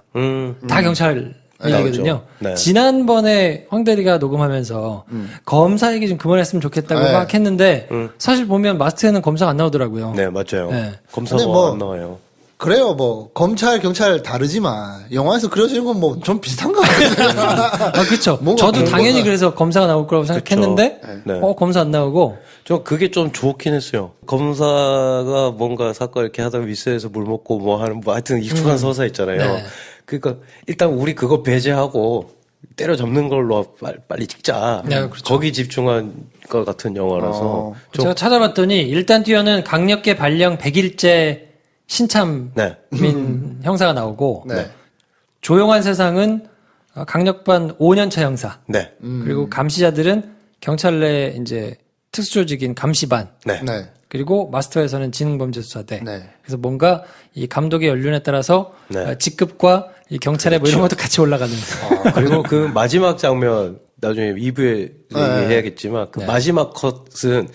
다 경찰 얘기거든요. 그렇죠. 네. 지난번에 황대리가 녹음하면서 검사 얘기 좀 그만했으면 좋겠다고 네. 막 했는데 사실 보면 마스터에는 검사가 안 나오더라고요. 네, 맞아요. 네. 검사가 근데 뭐- 안 나와요. 그래요, 뭐 검찰 경찰 다르지만 영화에서 그려지는 건 뭐 좀 비슷한 것 같아요. 그렇죠. 뭔가 저도 공부가- 당연히 그래서 검사가 나올 거라고 생각했는데 네. 검사 안 나오고 저 그게 좀 좋긴 했어요. 검사가 뭔가 사건 이렇게 하다가 미스에서 물 먹고 뭐 하는 뭐 하여튼 익숙한 서사 있잖아요. 네. 그러니까 일단 우리 그거 배제하고 때려잡는 걸로 빨리 찍자. 네, 그렇죠. 거기 집중한 것 같은 영화라서 좀 제가 찾아봤더니 일단 띄어는 강력계 발령 100일째 신참민 네. 형사가 나오고 네. 조용한 세상은 강력반 5년차 형사. 네. 그리고 감시자들은 경찰 내 이제 특수조직인 감시반. 네. 네. 그리고 마스터에서는 지능범죄수사대. 네. 그래서 뭔가 이 감독의 연륜에 따라서 네. 직급과 이 경찰의 뭐 이런 것도 같이 올라가는. 그리고 그 마지막 장면 나중에 2부에 얘기해야겠지만 그 마지막 컷은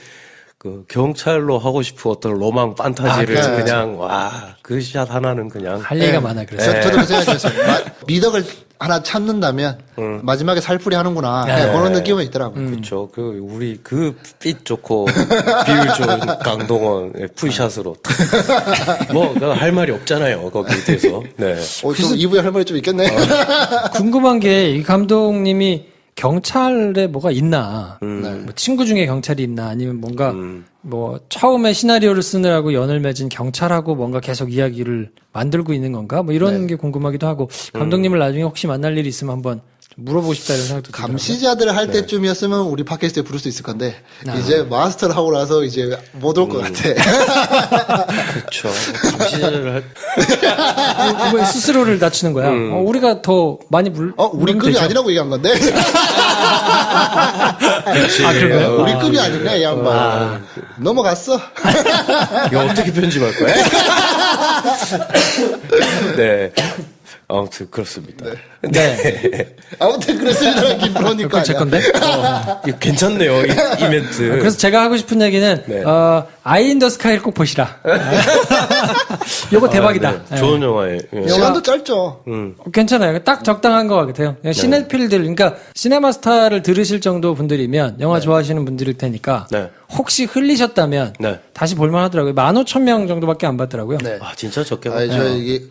그 경찰로 하고 싶은 어떤 로망 판타지를 네. 그냥 와 그 샷 하나는 그냥 할 얘기가 많아 그래서. 저도 그 생각했어요. 미덕을 하나 찾는다면 마지막에 살풀이 하는구나. 그런 느낌은 있더라고요. 그렇죠. 그 우리 그 빛 좋고 비율 좋은 강동원의 풀샷으로 뭐 할 말이 없잖아요 거기에 대해서. 네. 좀 2부에 할 말이 좀 있겠네. 궁금한 게 이 감독님이 경찰에 뭐가 있나, 뭐 친구 중에 경찰이 있나, 아니면 뭔가 뭐 처음에 시나리오를 쓰느라고 연을 맺은 경찰하고 뭔가 계속 이야기를 만들고 있는 건가, 뭐 이런 게 궁금하기도 하고 감독님을 나중에 혹시 만날 일이 있으면 한번 좀 물어보고 싶다 이런 생각도 들더라고요. 감시자들 할 때쯤이었으면 우리 팟캐스트에 부를 수 있을 건데 이제 마스터를 하고 나서 이제 못 올 것 같아. 그렇죠. 감시자를 할 뭐 스스로를 낮추는 거야. 우리가 더 많이 우리 급이 되죠. 아니라고 얘기한 건데. 그런가요? 우리 급이 아니네, 이 양반. 넘어갔어. 이거 어떻게 편집할 거야? 네. 아무튼 그렇습니다. 네. 아무튼 그랬습니다. 김프로니까. 그건 제 건데. 이거 괜찮네요. 이 멘트. 그래서 제가 하고 싶은 얘기는 네. 아이 인 더 스카이를 꼭 보시라. 요거 대박이다. 네. 좋은 영화예요. 예. 시간도 짧죠. 괜찮아요. 딱 적당한 것 같아요. 그냥 시네필들, 그러니까 시네마스타를 들으실 정도 분들이면 영화 좋아하시는 분들일 테니까 네. 혹시 흘리셨다면 네. 다시 볼만 하더라고요. 15,000명 정도밖에 안 봤더라고요. 네. 아 진짜 적게 아니, 봤어요. 저 이게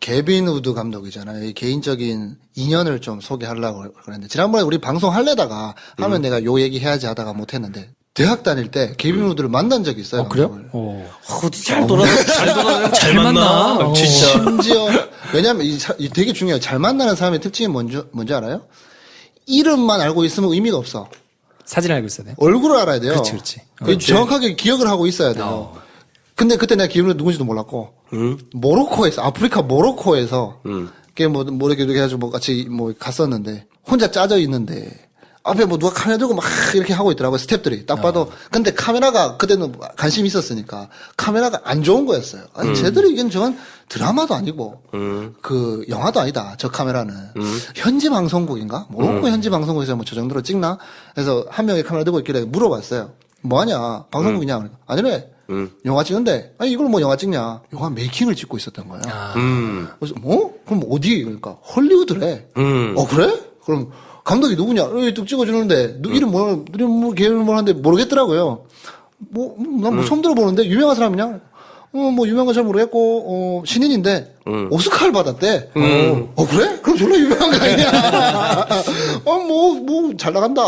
개빈 우드 감독이잖아요. 이 개인적인 인연을 좀 소개하려고 그랬는데 지난번에 우리 방송 하려다가 하면 내가 요 얘기 해야지 하다가 못했는데 대학 다닐 때 개빈 우드를 만난 적이 있어요. 그래요? 감독을. 어디 잘 돌아다녀. 잘 만나. 만나. 진짜. 심지어 왜냐면 이 되게 중요해요. 잘 만나는 사람의 특징이 뭔지 알아요? 이름만 알고 있으면 의미가 없어. 사진 알고 있어야 돼. 얼굴을 알아야 돼요. 그렇지. 정확하게 기억을 하고 있어야 돼요. 근데 그때 내가 기분이 누군지도 몰랐고, 모로코에서, 아프리카 모로코에서, 그게 뭐 이렇게 해가지고 뭐 같이 뭐 갔었는데, 혼자 짜져 있는데, 앞에 뭐 누가 카메라 들고 막 이렇게 하고 있더라고요, 스태프들이. 딱 봐도. 근데 카메라가, 그때는 관심이 있었으니까, 카메라가 안 좋은 거였어요. 아니, 쟤들이 이건 저건 드라마도 아니고, 그, 영화도 아니다, 저 카메라는. 현지 방송국인가? 모로코 현지 방송국에서 뭐 저 정도로 찍나? 그래서 한 명이 카메라 들고 있길래 물어봤어요. 뭐하냐? 방송국이냐? 그러니까 아니래. 영화 찍는데, 아니, 이걸 뭐 영화 찍냐? 영화 메이킹을 찍고 있었던 거야. 그래서, 그럼 어디? 그러니까, 홀리우드래. 그래? 그럼, 감독이 누구냐? 뚝 찍어주는데, 이름 걔는 뭐하는데 모르겠더라고요. 난 뭐 처음 들어보는데, 유명한 사람이냐? 뭐 유명한 건 잘 모르겠고, 신인인데, 오스카를 받았대. 그래? 그럼 졸라 유명한 거 아니냐? 잘 나간다.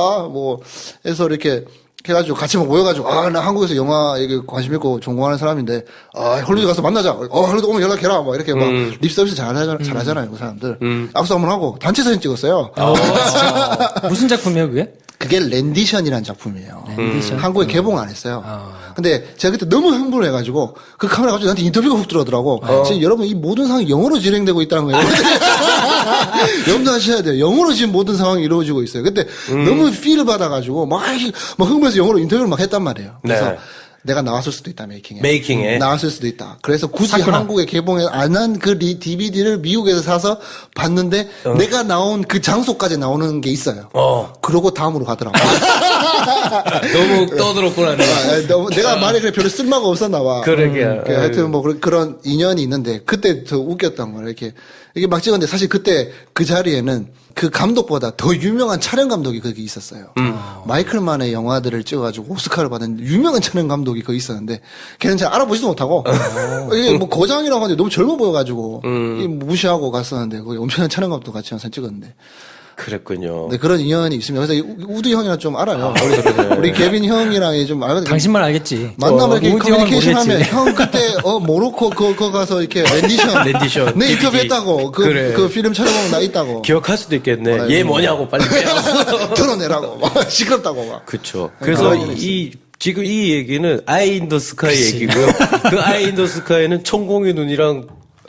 해서 이렇게, 해가지고 같이 막 모여가지고 나 한국에서 영화 이게 관심 있고 전공하는 사람인데 홀리우드 가서 만나자. 홀리우드 오면 연락해라. 막 이렇게 막 립서비스 잘하잖아요, 그 사람들. 악수 한번 하고 단체 사진 찍었어요. 무슨 작품이에요, 그게? 그게 랜디션이라는 작품이에요. 랜디션. 한국에 개봉 안 했어요. 근데 제가 그때 너무 흥분해가지고 그 카메라 갑자기 나한테 인터뷰가 훅 들어오더라고. 지금 여러분 이 모든 상황이 영어로 진행되고 있다는 거예요. 염두하셔야 돼요. 영어로 지금 모든 상황이 이루어지고 있어요. 근데 너무 필을 받아가지고 막 흥분해서 영어로 인터뷰를 막 했단 말이에요. 그래서 네. 내가 나왔을 수도 있다, 메이킹에. 메이킹에. 나왔을 수도 있다. 그래서 굳이 샀구나. 한국에 개봉을 안 한 그 DVD를 미국에서 사서 봤는데 내가 나온 그 장소까지 나오는 게 있어요. 그러고 다음으로 가더라고. 너무 떠들었구나. 내가 말에 그래 별로 쓸모가 없었나 봐. 그러게. 하여튼 뭐 그런 인연이 있는데 그때 더 웃겼던 거예요. 이게 막 찍었는데 사실 그때 그 자리에는 그 감독보다 더 유명한 촬영 감독이 거기 있었어요. 마이클 만의 영화들을 찍어가지고 오스카를 받은 유명한 촬영 감독이 거기 있었는데 걔는 잘 알아보지도 못하고 이게 뭐 거장이라고 하는데 너무 젊어 보여가지고 무시하고 갔었는데 거기 엄청난 촬영 감독 같이 영상 찍었는데. 그랬군요. 네, 그런 인연이 있습니다. 그래서 우드 형이랑 좀 알아요. 우리 개빈 형이랑 좀 알거든요. 당신만 알겠지. 만나면 이렇게 우드 형은 커뮤니케이션 하면 모르겠지. 형 그때 모로코 그거 가서 이렇게 랜디션 내 인터뷰 했다고 그래. 그 필름 촬영하고 나 있다고 기억할 수도 있겠네. 얘 뭐냐고 빨리 빼라고. 드러내라고 막 시끄럽다고 막 그쵸. 그래서 지금 이 얘기는 아이 인 더 스카이 얘기고요. 그 아이 인 더 스카이는 천공의 눈이랑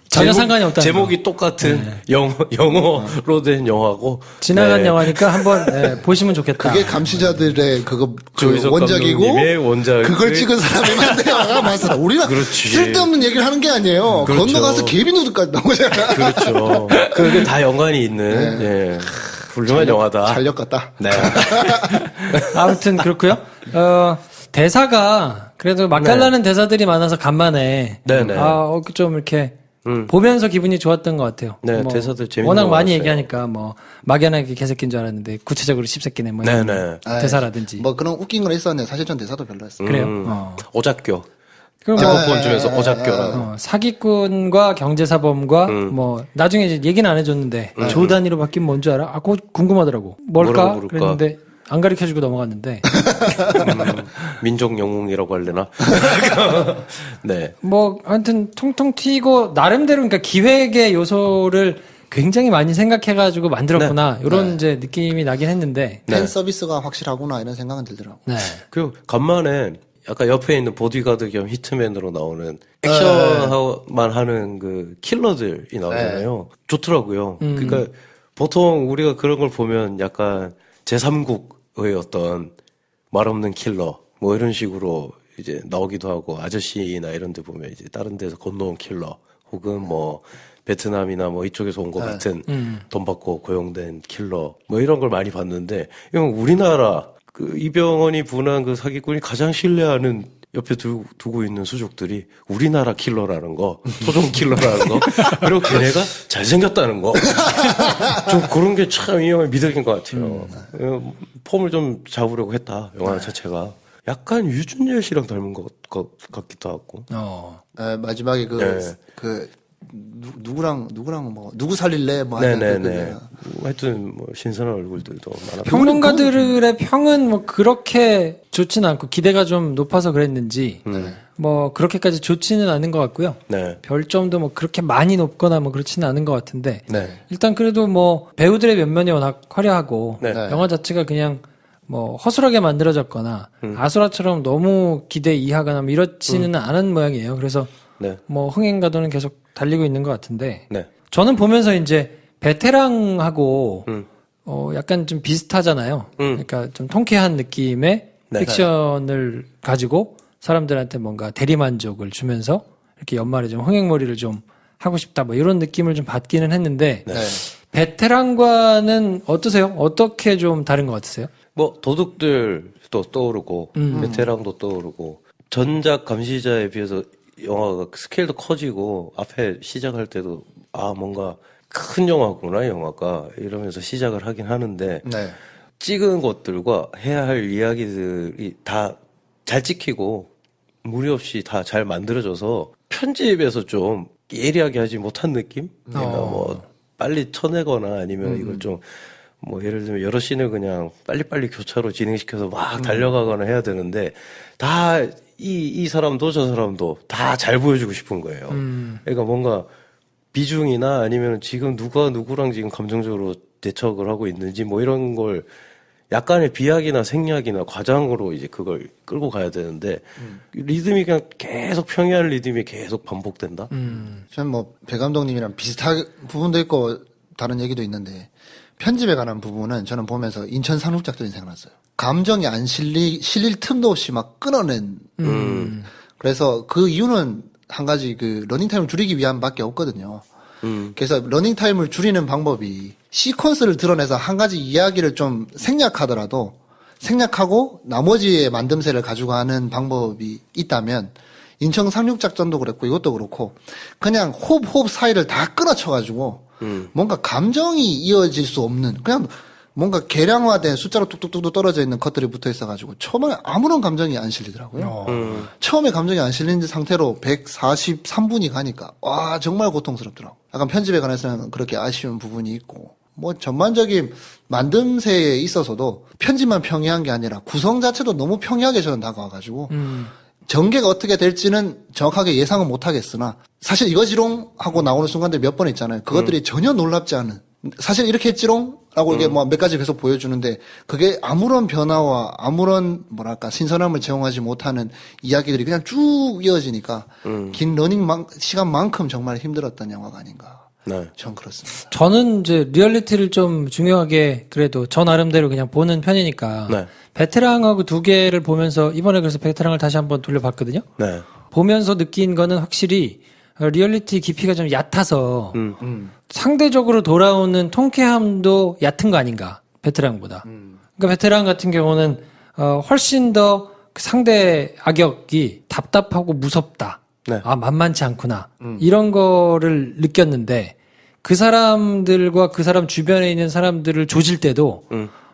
전혀 상관이 없다는 제목이 똑같은 영어로 된 영화고 지나간 네. 영화니까 한번 보시면 좋겠다. 그게 감시자들의 그 조희석 원작이고 감독님의 원작. 그걸 찍은 사람이 만든 영화가 맞습니다. 우리는 그렇지. 쓸데없는 얘기를 하는 게 아니에요. 그렇죠. 건너가서 개비누드까지 나오잖아. 그렇죠. 그게 다 연관이 있는 예. 훌륭한 영화다. 잘력 같다. 네. 아무튼 그렇고요. 대사가 그래도 맛깔나는 대사들이 많아서 간만에 네네. 좀 이렇게 보면서 기분이 좋았던 것 같아요. 네, 대사들 재밌는 워낙 것 많이 같았어요. 얘기하니까 뭐 막연하게 개새끼인 줄 알았는데 구체적으로 씹새끼네 뭐 이런 네네. 대사라든지 뭐 그런 웃긴 건 있었는데 사실 전 대사도 별로였어요. 그래요. 오작교. 그럼 대법원 중에서 오작교라고. 사기꾼과 경제사범과 뭐 나중에 이제 얘기는 안 해줬는데 조 단위로 바뀌면 뭔지 알아? 그거 궁금하더라고. 뭘까? 뭐라고 부를까? 그랬는데 안 가르쳐주고 넘어갔는데 민족 영웅이라고 할래나? 네. 뭐 하여튼 통통 튀고 나름대로 그러니까 기획의 요소를 굉장히 많이 생각해가지고 만들었구나 이런 이제 느낌이 나긴 했는데 팬 서비스가 확실하구나 이런 생각은 들더라고. 네. 그리고 간만에 약간 옆에 있는 보디가드 겸 히트맨으로 나오는 액션만 하는 그 킬러들이 나오잖아요. 좋더라고요. 그러니까 보통 우리가 그런 걸 보면 약간 제3국의 어떤 말 없는 킬러 뭐 이런 식으로 이제 나오기도 하고 아저씨나 이런 데 보면 이제 다른 데서 건너온 킬러 혹은 뭐 베트남이나 뭐 이쪽에서 온 것 같은 돈 받고 고용된 킬러 뭐 이런 걸 많이 봤는데 이건 우리나라 그 이병헌이 분한 그 사기꾼이 가장 신뢰하는 옆에 두고 있는 수족들이 우리나라 킬러라는 거, 토종 킬러라는 거, 그리고 걔네가 잘생겼다는 거. 좀 그런 게 참 이 영화의 미덕인 것 같아요. 폼을 좀 잡으려고 했다, 영화 자체가. 약간 유준열 씨랑 닮은 것 같기도 하고. 마지막에 누구랑 뭐 누구 살릴래 뭐 네네네. 하여튼 뭐 신선한 얼굴들도 많아. 평론가들의 평은 뭐 그렇게 좋지는 않고 기대가 좀 높아서 그랬는지 뭐 그렇게까지 좋지는 않은 것 같고요. 네. 별점도 뭐 그렇게 많이 높거나 뭐 그렇지는 않은 것 같은데 네. 일단 그래도 뭐 배우들의 면면이 워낙 화려하고 네. 영화 자체가 그냥 뭐 허술하게 만들어졌거나 아수라처럼 너무 기대 이하거나 뭐 이렇지는 않은 모양이에요. 그래서 네. 뭐 흥행가도는 계속 달리고 있는 것 같은데 네. 저는 보면서 이제 베테랑하고 약간 좀 비슷하잖아요. 그러니까 좀 통쾌한 느낌의 네. 액션을 가지고 사람들한테 뭔가 대리만족을 주면서 이렇게 연말에 좀 흥행몰이를 좀 하고 싶다 뭐 이런 느낌을 좀 받기는 했는데 네. 베테랑과는 어떠세요? 어떻게 좀 다른 것 같으세요? 뭐 도둑들도 떠오르고 베테랑도 떠오르고 전작 감시자에 비해서 영화가 스케일도 커지고 앞에 시작할 때도 뭔가 큰 영화구나 영화가 이러면서 시작을 하긴 하는데 네. 찍은 것들과 해야 할 이야기들이 다 잘 찍히고 무리 없이 다 잘 만들어져서 편집에서 좀 예리하게 하지 못한 느낌? 그러니까 뭐 빨리 쳐내거나 아니면 이걸 좀 뭐 예를 들면 여러 씬을 그냥 빨리빨리 교차로 진행시켜서 막 달려가거나 해야 되는데 다 이 사람도 저 사람도 다 잘 보여주고 싶은 거예요. 그러니까 뭔가 비중이나 아니면 지금 누가 누구랑 지금 감정적으로 대척을 하고 있는지 뭐 이런 걸 약간의 비약이나 생략이나 과장으로 이제 그걸 끌고 가야 되는데 리듬이 그냥 계속 평이한 리듬이 계속 반복된다. 저는 뭐 배 감독님이랑 비슷한 부분도 있고 다른 얘기도 있는데 편집에 관한 부분은 저는 보면서 인천 상륙작전이 생각났어요. 감정이 안 실릴 틈도 없이 막 끊어낸. 그래서 그 이유는 한 가지 그 러닝타임을 줄이기 위함밖에 없거든요. 그래서 러닝타임을 줄이는 방법이 시퀀스를 드러내서 한 가지 이야기를 좀 생략하더라도 생략하고 나머지의 만듦새를 가지고 하는 방법이 있다면 인천 상륙작전도 그랬고 이것도 그렇고 그냥 호흡 사이를 다 끊어쳐가지고 뭔가 감정이 이어질 수 없는 그냥 뭔가 계량화된 숫자로 뚝뚝뚝 떨어져 있는 컷들이 붙어 있어가지고 처음에 아무런 감정이 안 실리더라고요. 처음에 감정이 안 실린 상태로 143분이 가니까 와 정말 고통스럽더라고. 약간 편집에 관해서는 그렇게 아쉬운 부분이 있고 뭐 전반적인 만듦새에 있어서도 편집만 평이한 게 아니라 구성 자체도 너무 평이하게 저는 다가와가지고 전개가 어떻게 될지는 정확하게 예상은 못 하겠으나 사실 이거지롱 하고 나오는 순간들 몇 번 있잖아요. 그것들이 전혀 놀랍지 않은 사실 이렇게 했지롱? 라고 이게 뭐 몇 가지 계속 보여주는데 그게 아무런 변화와 아무런 뭐랄까 신선함을 제공하지 못하는 이야기들이 그냥 쭉 이어지니까 긴 시간만큼 정말 힘들었던 영화가 아닌가. 네. 전 그렇습니다. 저는 이제 리얼리티를 좀 중요하게 그래도 저 나름대로 그냥 보는 편이니까 네. 베테랑하고 두 개를 보면서 이번에 그래서 베테랑을 다시 한번 돌려봤거든요. 네. 보면서 느낀 거는 확실히 리얼리티 깊이가 좀 얕아서 상대적으로 돌아오는 통쾌함도 얕은 거 아닌가 베테랑보다. 그러니까 베테랑 같은 경우는 훨씬 더 상대 악역이 답답하고 무섭다. 네. 아 만만치 않구나. 이런 거를 느꼈는데 그 사람들과 그 사람 주변에 있는 사람들을 조질 때도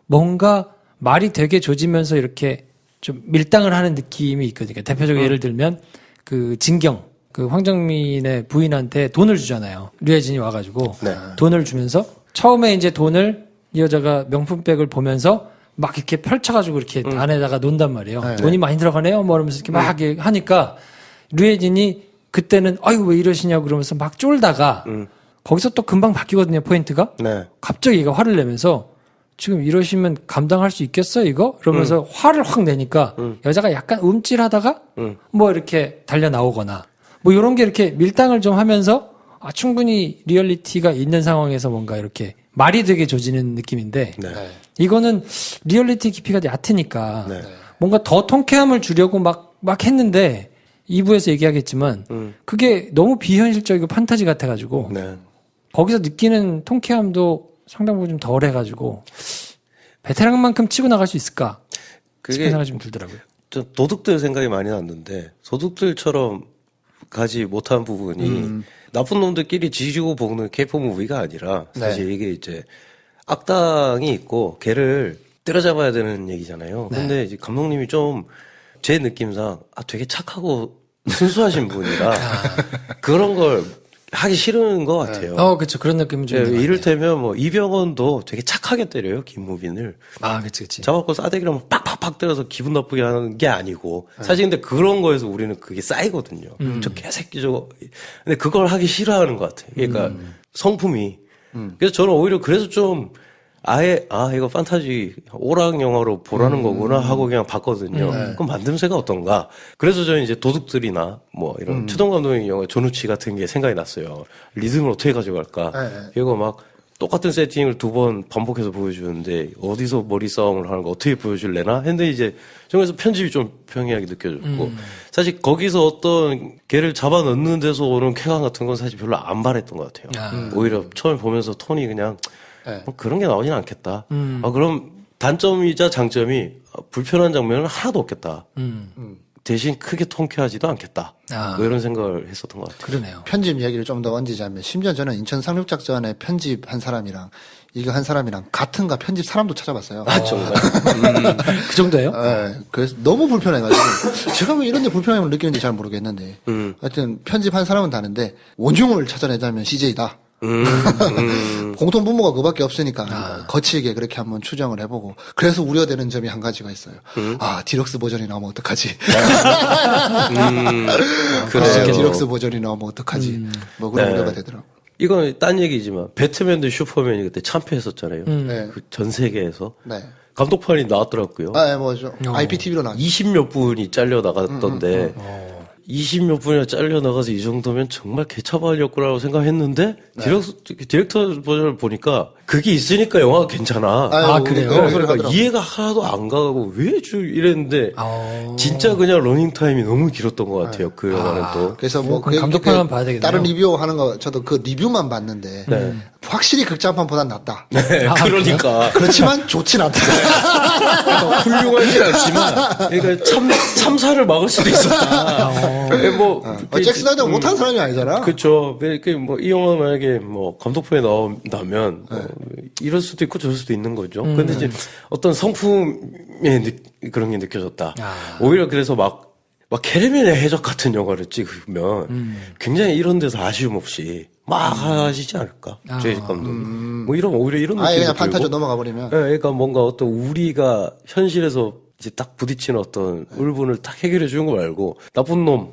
뭔가 말이 되게 조지면서 이렇게 좀 밀당을 하는 느낌이 있거든요. 대표적으로 예를 들면 그 진경 그 황정민의 부인한테 돈을 주잖아요. 류혜진이 와가지고 네. 돈을 주면서 처음에 이제 돈을 이 여자가 명품백을 보면서 막 이렇게 펼쳐가지고 이렇게 안에다가 논단 말이에요. 돈이 많이 들어가네요. 뭐 이러면서 이렇게 막 하니까 류혜진이 그때는 아이고 왜 이러시냐고 그러면서 막 쫄다가 거기서 또 금방 바뀌거든요. 포인트가. 네. 갑자기 얘가 화를 내면서 지금 이러시면 감당할 수 있겠어 이거? 이러면서 화를 확 내니까 여자가 약간 움찔하다가 뭐 이렇게 달려 나오거나 뭐 이런 게 이렇게 밀당을 좀 하면서 충분히 리얼리티가 있는 상황에서 뭔가 이렇게 말이 되게 조지는 느낌인데 네. 이거는 리얼리티 깊이가 얕으니까 네. 뭔가 더 통쾌함을 주려고 막 했는데 2부에서 얘기하겠지만 그게 너무 비현실적이고 판타지 같아가지고 네. 거기서 느끼는 통쾌함도 상당 부분 좀 덜 해가지고 베테랑만큼 치고 나갈 수 있을까 싶은 그게 생각이 좀 들더라고요. 좀 도둑들 생각이 많이 났는데 도둑들처럼 가지 못한 부분이 나쁜 놈들끼리 지지고 볶는 K-pop 무비가 아니라 사실 이게 이제 악당이 있고 걔를 때려잡아야 되는 얘기잖아요. 근데 이제 감독님이 좀 제 느낌상 되게 착하고 순수하신 분이라 그런 걸 하기 싫은 것 같아요. 그렇죠. 그런 느낌은 좀. 예, 있는 것 이를테면 뭐 이병헌도 되게 착하게 때려요 김무빈을. 같아요. 그치. 잡았고 싸대기로 빡빡빡 때려서 기분 나쁘게 하는 게 아니고 사실 근데 그런 거에서 우리는 그게 쌓이거든요. 저 개새끼 저거. 근데 그걸 하기 싫어하는 것 같아요. 그러니까 성품이. 그래서 저는 오히려 그래서 좀 아예 이거 판타지 오락 영화로 보라는 거구나 하고 그냥 봤거든요. 그럼 만듦새가 어떤가? 그래서 저는 이제 도둑들이나 뭐 이런 추동 감독의 영화 전우치 같은 게 생각이 났어요. 리듬을 어떻게 가져갈까? 이거 막 똑같은 세팅을 2번 반복해서 보여주는데 어디서 머리 싸움을 하는 거 어떻게 보여줄래나? 했는데 이제 저기서 편집이 좀 평이하게 느껴졌고 사실 거기서 어떤 걔를 잡아 넣는 데서 오는 쾌감 같은 건 사실 별로 안 바랬던 것 같아요. 오히려 처음에 보면서 톤이 그냥 뭐 그런 게 나오진 않겠다. 그럼 단점이자 장점이 불편한 장면은 하나도 없겠다. 대신 크게 통쾌하지도 않겠다. 뭐 이런 생각을 했었던 것 같아요. 그러네요. 편집 이야기를 좀 더 얹자면 심지어 저는 인천 상륙작전에 편집한 사람이랑 이거 한 사람이랑 같은가 편집 사람도 찾아봤어요. 정말. 그 정도예요? 예, 그래서 너무 불편해가지고 제가 왜 이런 데 불편함을 느끼는지 잘 모르겠는데 하여튼 편집한 사람은 다른데 원흉을 찾아내자면 CJ다. 공통 분모가 그밖에 없으니까 거칠게 그렇게 한번 추정을 해보고 그래서 우려되는 점이 한 가지가 있어요. 디럭스 버전이 나오면 어떡하지? 그래요. 디럭스 버전이 나오면 어떡하지? 뭐 그런 네. 우려가 되더라고. 이건 딴 얘기지만 배트맨 대 슈퍼맨이 그때 참패했었잖아요. 네. 그 전 세계에서 네. 감독판이 나왔더라고요. IPTV로 나왔죠. 20몇 분이 잘려 나갔던데 20몇 분이나 잘려 나가서 이 정도면 정말 개차반이었구나라고 생각했는데 디렉터 버전을 보니까 그게 있으니까 영화가 괜찮아. 그래요? 그러니까 이해가 하나도 안 가고 왜 이랬는데 진짜 그냥 러닝 타임이 너무 길었던 것 같아요. 그 영화는 또. 그래서 뭐 그럼 감독판만 봐야 되겠네요. 다른 리뷰하는 거 저도 그 리뷰만 봤는데 확실히 극장판보단 낫다. 네, 그러니까. 그렇지만 좋진 않다. 그러니까 훌륭하진 않지만 그러니까 참사를 막을 수도 있었다. 잭 스나이더가 못한 사람이 아니잖아. 그렇죠. 뭐이 영화 만약에 뭐 감독판에 나온다면 이럴 수도 있고 저럴 수도 있는 거죠. 근데 이제 어떤 성품의 그런 게 느껴졌다. 오히려 그래서 막 캐리맨의 해적 같은 영화를 찍으면 굉장히 이런 데서 아쉬움 없이 막 하시지 않을까. 제이지 감독이. 뭐 오히려 이런 느낌이 그냥 판타지로 넘어가 버리면. 네, 그러니까 뭔가 어떤 우리가 현실에서 이제 딱 부딪히는 어떤 울분을 딱 해결해 주는 거 말고 나쁜 놈,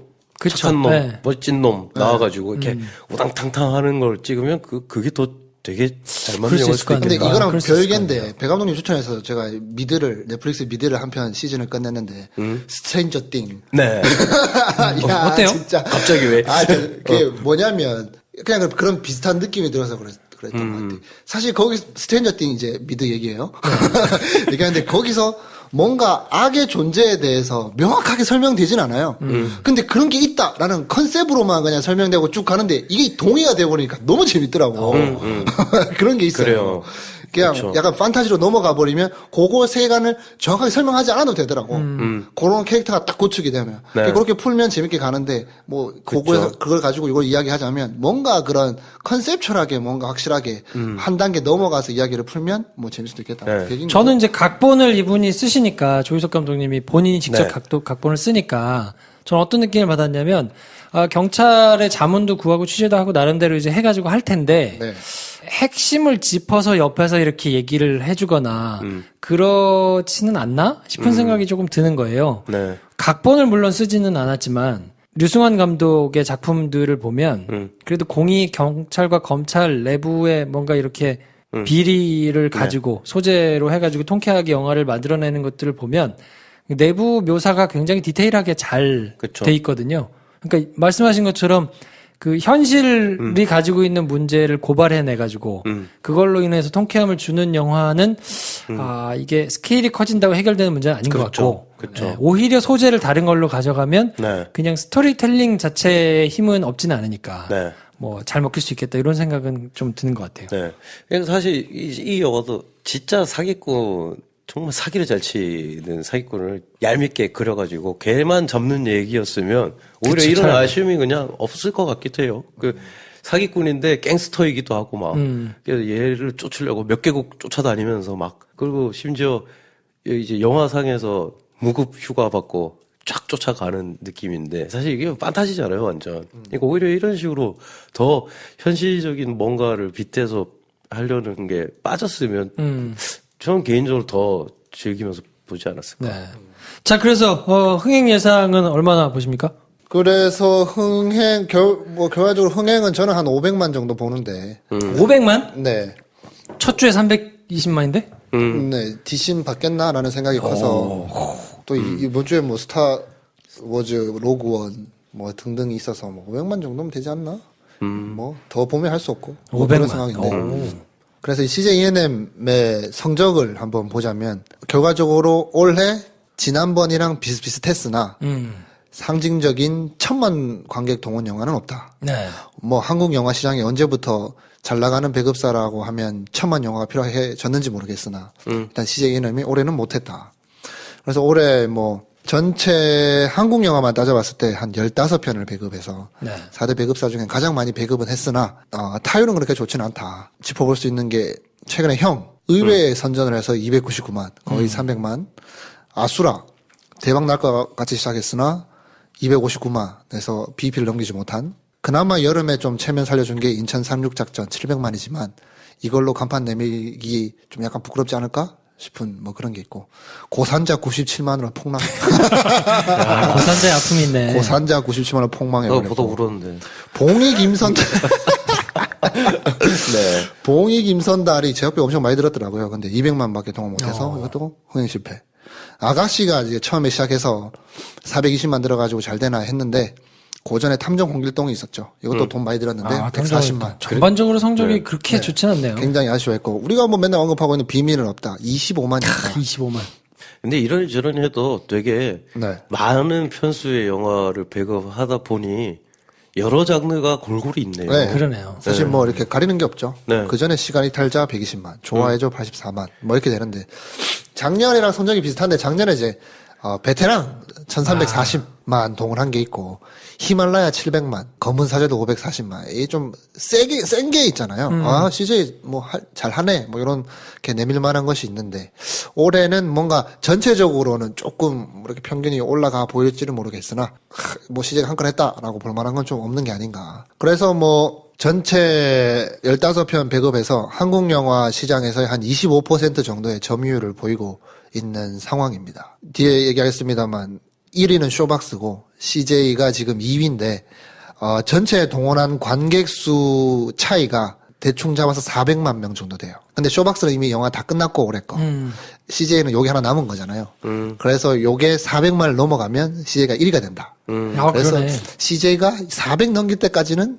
착한 놈, 멋진 놈 나와가지고 이렇게 우당탕탕 하는 걸 찍으면 그게 더 되게 잘 그럴 만든 수 영화일 있을 수도 것 같은데. 근데 있겠다. 이거랑 그럴 수 있을 것 별개인데 배 감독님 추천해서 제가 넷플릭스 미드를 한 편 시즌을 끝냈는데 스트레인저 띵. 네. 야, 어때요? 진짜. 갑자기 왜? 그게 뭐냐면 그냥 그런 비슷한 느낌이 들어서 그랬던 것 같아. 사실 거기 스트레인저 띵 이제 미드 얘기예요. 얘기하는데 거기서 뭔가 악의 존재에 대해서 명확하게 설명되진 않아요. 근데 그런 게 있다라는 컨셉으로만 그냥 설명되고 쭉 가는데 이게 동의가 되어버리니까 너무 재밌더라고. 그런 게 있어요. 그래요. 그냥 그렇죠. 약간 판타지로 넘어가 버리면 그거 세간을 정확하게 설명하지 않아도 되더라고. 그런 캐릭터가 딱 고추게 되면. 네. 그렇게 풀면 재밌게 가는데 뭐 그거에서 그걸 가지고 이걸 이야기하자면 뭔가 그런 컨셉철하게 뭔가 확실하게 한 단계 넘어가서 이야기를 풀면 뭐 재밌을 수도 있겠다. 네. 그 얘기인 저는 이제 각본을 이분이 쓰시니까 조희석 감독님이 본인이 직접 네. 각본을 쓰니까 저는 어떤 느낌을 받았냐면 경찰의 자문도 구하고 취재도 하고 나름대로 이제 해가지고 할 텐데 네. 핵심을 짚어서 옆에서 이렇게 얘기를 해주거나 그렇지는 않나 싶은 생각이 조금 드는 거예요. 네. 각본을 물론 쓰지는 않았지만 류승환 감독의 작품들을 보면 그래도 공이 경찰과 검찰 내부에 뭔가 이렇게 비리를 가지고 소재로 해가지고 통쾌하게 영화를 만들어내는 것들을 보면 내부 묘사가 굉장히 디테일하게 잘 그쵸. 돼 있거든요. 그러니까 말씀하신 것처럼 그 현실이 가지고 있는 문제를 고발해내가지고 그걸로 인해서 통쾌함을 주는 영화는 이게 스케일이 커진다고 해결되는 문제는 아닌 것 그렇죠. 같고 그렇죠. 네, 오히려 소재를 다른 걸로 가져가면 네. 그냥 스토리텔링 자체의 힘은 없지는 않으니까 네. 뭐 잘 먹힐 수 있겠다 이런 생각은 좀 드는 것 같아요. 네. 그래서 사실 이 영화도 진짜 사기꾼, 정말 사기를 잘 치는 사기꾼을 얄밉게 그려가지고 걔만 잡는 얘기였으면 오히려 그치, 이런 차라리. 아쉬움이 그냥 없을 것 같기도 해요. 그 사기꾼인데 갱스터이기도 하고 막 그래서 얘를 쫓으려고 몇 개국 쫓아다니면서 막 그리고 심지어 이제 영화상에서 무급 휴가 받고 쫙 쫓아가는 느낌인데 사실 이게 판타지잖아요, 완전. 그러니까 오히려 이런 식으로 더 현실적인 뭔가를 빗대서 하려는 게 빠졌으면 저는 개인적으로 더 즐기면서 보지 않았을까. 네. 자 그래서 흥행 예상은 얼마나 보십니까? 그래서 결과적으로 흥행은 저는 한 500만 정도 보는데. 500만? 네. 첫 주에 320만인데? 네. 디신 받겠나라는 생각이 커서. 또 이번 주에 뭐 스타워즈 로그원 뭐 등등이 있어서 뭐 500만 정도면 되지 않나? 뭐 더 보면 할 수 없고. 뭐 500만. 그런 상황인데. 그래서 이 CJ E&M의 성적을 한번 보자면 결과적으로 올해 지난번이랑 비슷비슷했으나 상징적인 1000만 관객 동원 영화는 없다. 네. 뭐 한국 영화 시장이 언제부터 잘 나가는 배급사라고 하면 1000만 영화가 필요해졌는지 모르겠으나 일단 CJ E&M이 올해는 못했다. 그래서 올해 뭐 전체 한국 영화만 따져봤을 때 한 15편을 배급해서 네. 4대 배급사 중에 가장 많이 배급은 했으나 타율은 그렇게 좋지는 않다. 짚어볼 수 있는 게 최근에 형 의외에 선전을 해서 299만 거의 300만 아수라 대박 날 것 같이 시작했으나 259만에서 BP를 넘기지 못한 그나마 여름에 좀 체면 살려준 게 인천 상륙작전 700만이지만 이걸로 간판 내밀기 좀 약간 부끄럽지 않을까 싶은 뭐 그런 게 있고 고산자 97만으로 폭망. 고산자의 아픔이 있네. 고산자 97만으로 폭망해버렸고. 보다 울었는데. 봉이 김선달. 네. 봉이 김선달이 제작비 엄청 많이 들었더라고요. 근데 200만밖에 동원 못해서 이것도 흥행 실패. 아가씨가 이제 처음에 시작해서 420만 들어가지고 잘 되나 했는데 고전에 탐정 홍길동이 있었죠. 이것도 돈 많이 들었는데 140만. 전반적으로 성적이 그렇게 좋진 않네요. 굉장히 아쉬워했고 우리가 뭐 맨날 언급하고 있는 비밀은 없다. 25만이었다. 25만. 근데 이러저러니 해도 되게 네. 많은 편수의 영화를 배급하다 보니 여러 장르가 골고루 있네요. 네. 그러네요. 사실 뭐 이렇게 가리는 게 없죠. 네. 그 전에 시간 이탈자 120만, 좋아해줘 84만, 뭐 이렇게 되는데 작년이랑 성적이 비슷한데 작년에 이제 베테랑 1340만 동원한 게 있고 히말라야 700만, 검은 사제도 540만. 이게 좀 센 게 있잖아요. CJ 뭐 잘하네. 뭐 이런 게 내밀 만한 것이 있는데 올해는 뭔가 전체적으로는 조금 이렇게 평균이 올라가 보일지는 모르겠으나 뭐 CJ가 한 건 했다라고 볼 만한 건 좀 없는 게 아닌가. 그래서 뭐 전체 15편 배급에서 한국 영화 시장에서의 한 25% 정도의 점유율을 보이고 있는 상황입니다. 뒤에 얘기하겠습니다만 1위는 쇼박스고 CJ가 지금 2위인데 전체 동원한 관객 수 차이가 대충 잡아서 400만 명 정도 돼요. 근데 쇼박스는 이미 영화 다 끝났고 올해 거. CJ는 요게 하나 남은 거잖아요. 그래서 요게 400만을 넘어가면 CJ가 1위가 된다. 아, 그래서 그러네. CJ가 400 넘길 때까지는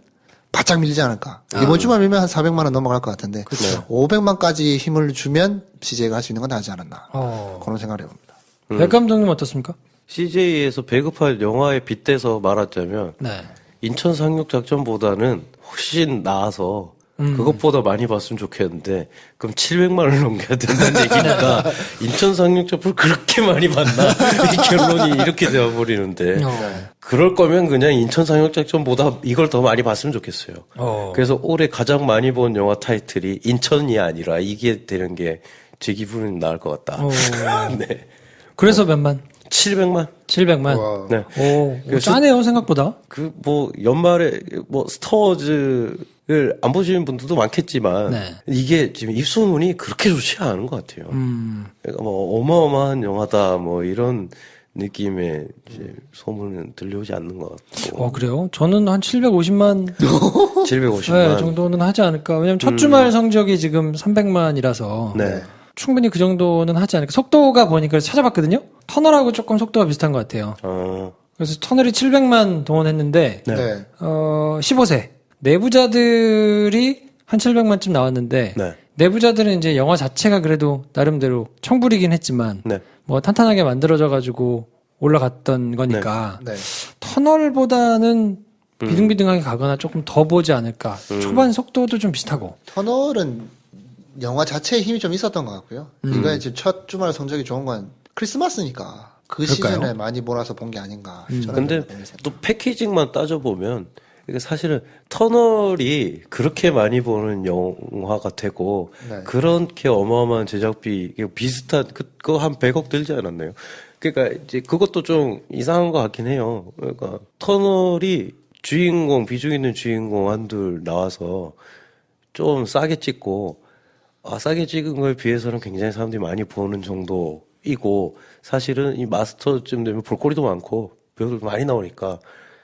바짝 밀리지 않을까. 이번 주만 밀면 한 400만 원 넘어갈 것 같은데 500만까지 힘을 주면 CJ가 할 수 있는 건 다 하지 않았나. 그런 생각을 해봅니다. 백 감독님 어떻습니까? CJ에서 배급할 영화에 빗대서 말하자면 네. 인천 상륙 작전보다는 훨씬 나아서 그것보다 많이 봤으면 좋겠는데 그럼 700만 원을 넘겨야 된다는 얘기니까 인천 상륙 작전을 그렇게 많이 봤나 이 결론이 이렇게 되어버리는데 그럴 거면 그냥 인천 상륙 작전보다 이걸 더 많이 봤으면 좋겠어요. 그래서 올해 가장 많이 본 영화 타이틀이 인천이 아니라 이게 되는 게 제 기분은 나을 것 같다. 네. 그래서 몇만? 700만? 700만. 와. 네. 오, 짜네요, 생각보다. 그 뭐 연말에 뭐 스타워즈를 안 보시는 분들도 많겠지만 네. 이게 지금 입소문이 그렇게 좋지 않은 것 같아요. 그러니까 뭐 어마어마한 영화다 뭐 이런 느낌의 이제 소문은 들려오지 않는 것 같고. 그래요? 저는 한 750만 750만 네, 정도는 하지 않을까. 왜냐면 첫 주말 성적이 지금 300만이라서 네. 충분히 그 정도는 하지 않을까. 속도가 보니까 찾아봤거든요. 터널하고 조금 속도가 비슷한 것 같아요. 그래서 터널이 700만 동원했는데 네. 15세 내부자들이 한 700만쯤 나왔는데 네. 내부자들은 이제 영화 자체가 그래도 나름대로 청불이긴 했지만 네. 뭐 탄탄하게 만들어져 가지고 올라갔던 거니까 네. 터널보다는 비등비등하게 가거나 조금 더 보지 않을까. 초반 속도도 좀 비슷하고. 터널은 영화 자체에 힘이 좀 있었던 것 같고요. 이거 이제 첫 주말 성적이 좋은 건 크리스마스니까 그 그럴까요? 시즌에 많이 몰아서 본 게 아닌가. 저는 근데 그렇게 생각해요. 또 패키징만 따져보면 이게 사실은 터널이 그렇게 많이 보는 영화가 되고 네. 그렇게 어마어마한 제작비 이게 비슷한 그거 한 100억 들지 않았나요? 그러니까 이제 그것도 좀 이상한 것 같긴 해요. 그러니까 터널이 주인공 비중 있는 주인공 한둘 나와서 좀 싸게 찍고 싸게 찍은 거에 비해서는 굉장히 사람들이 많이 보는 정도이고 사실은 이 마스터쯤 되면 볼거리도 많고 배우들도 많이 나오니까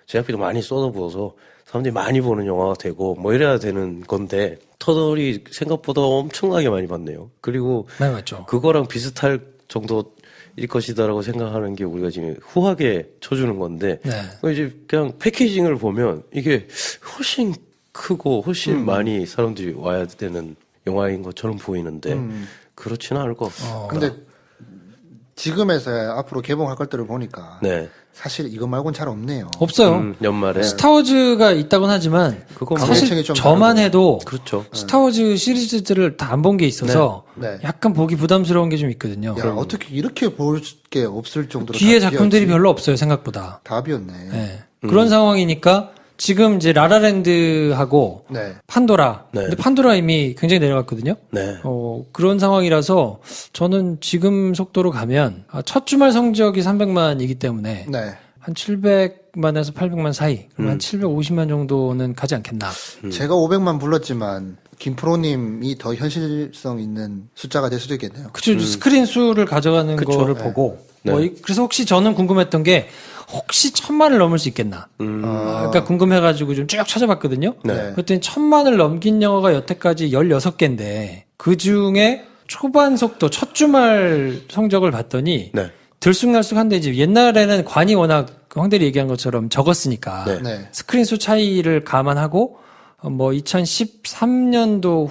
제작비도 많이 쏟아부어서 사람들이 많이 보는 영화가 되고 뭐 이래야 되는 건데 터널이 생각보다 엄청나게 많이 봤네요. 그리고 네, 맞죠. 그거랑 비슷할 정도일 것이다라고 생각하는 게 우리가 지금 후하게 쳐주는 건데 네. 이제 그냥 패키징을 보면 이게 훨씬 크고 훨씬 많이 사람들이 와야 되는 영화인 것처럼 보이는데 그렇지는 않을 것 같고. 근데 지금에서야 앞으로 개봉할 것들을 보니까 네. 사실 이것 말고는 잘 없네요. 없어요. 연말에 스타워즈가 있다곤 하지만 그건 사실 관계층이 좀 저만 다르고. 해도 그렇죠. 스타워즈 시리즈들을 다 안 본 게 있어서 네. 네. 약간 보기 부담스러운 게 좀 있거든요. 야, 어떻게 이렇게 볼 게 없을 정도로 뒤에 다 작품들이 비었지? 별로 없어요, 생각보다. 다 비었네. 네. 그런 상황이니까 지금 이제 라라랜드하고 네. 판도라. 네. 근데 판도라 이미 굉장히 내려갔거든요. 네. 그런 상황이라서 저는 지금 속도로 가면 첫 주말 성적이 300만이기 때문에 네. 한 700만에서 800만 사이, 그럼 한 750만 정도는 가지 않겠나. 제가 500만 불렀지만 김프로님이 더 현실성 있는 숫자가 될 수도 있겠네요. 그쵸. 스크린 수를 가져가는 그쵸. 거를 네. 보고. 네. 그래서 혹시 저는 궁금했던 게 혹시 1000만을 넘을 수 있겠나. 그러니까 궁금해가지고 좀 쭉 찾아봤거든요. 네. 그랬더니 1000만을 넘긴 영화가 여태까지 16개인데 그 중에 초반 속도 첫 주말 성적을 봤더니 네. 들쑥날쑥한데 이제 옛날에는 관이 워낙 황대리 얘기한 것처럼 적었으니까 네. 네. 스크린 수 차이를 감안하고 뭐 2013년도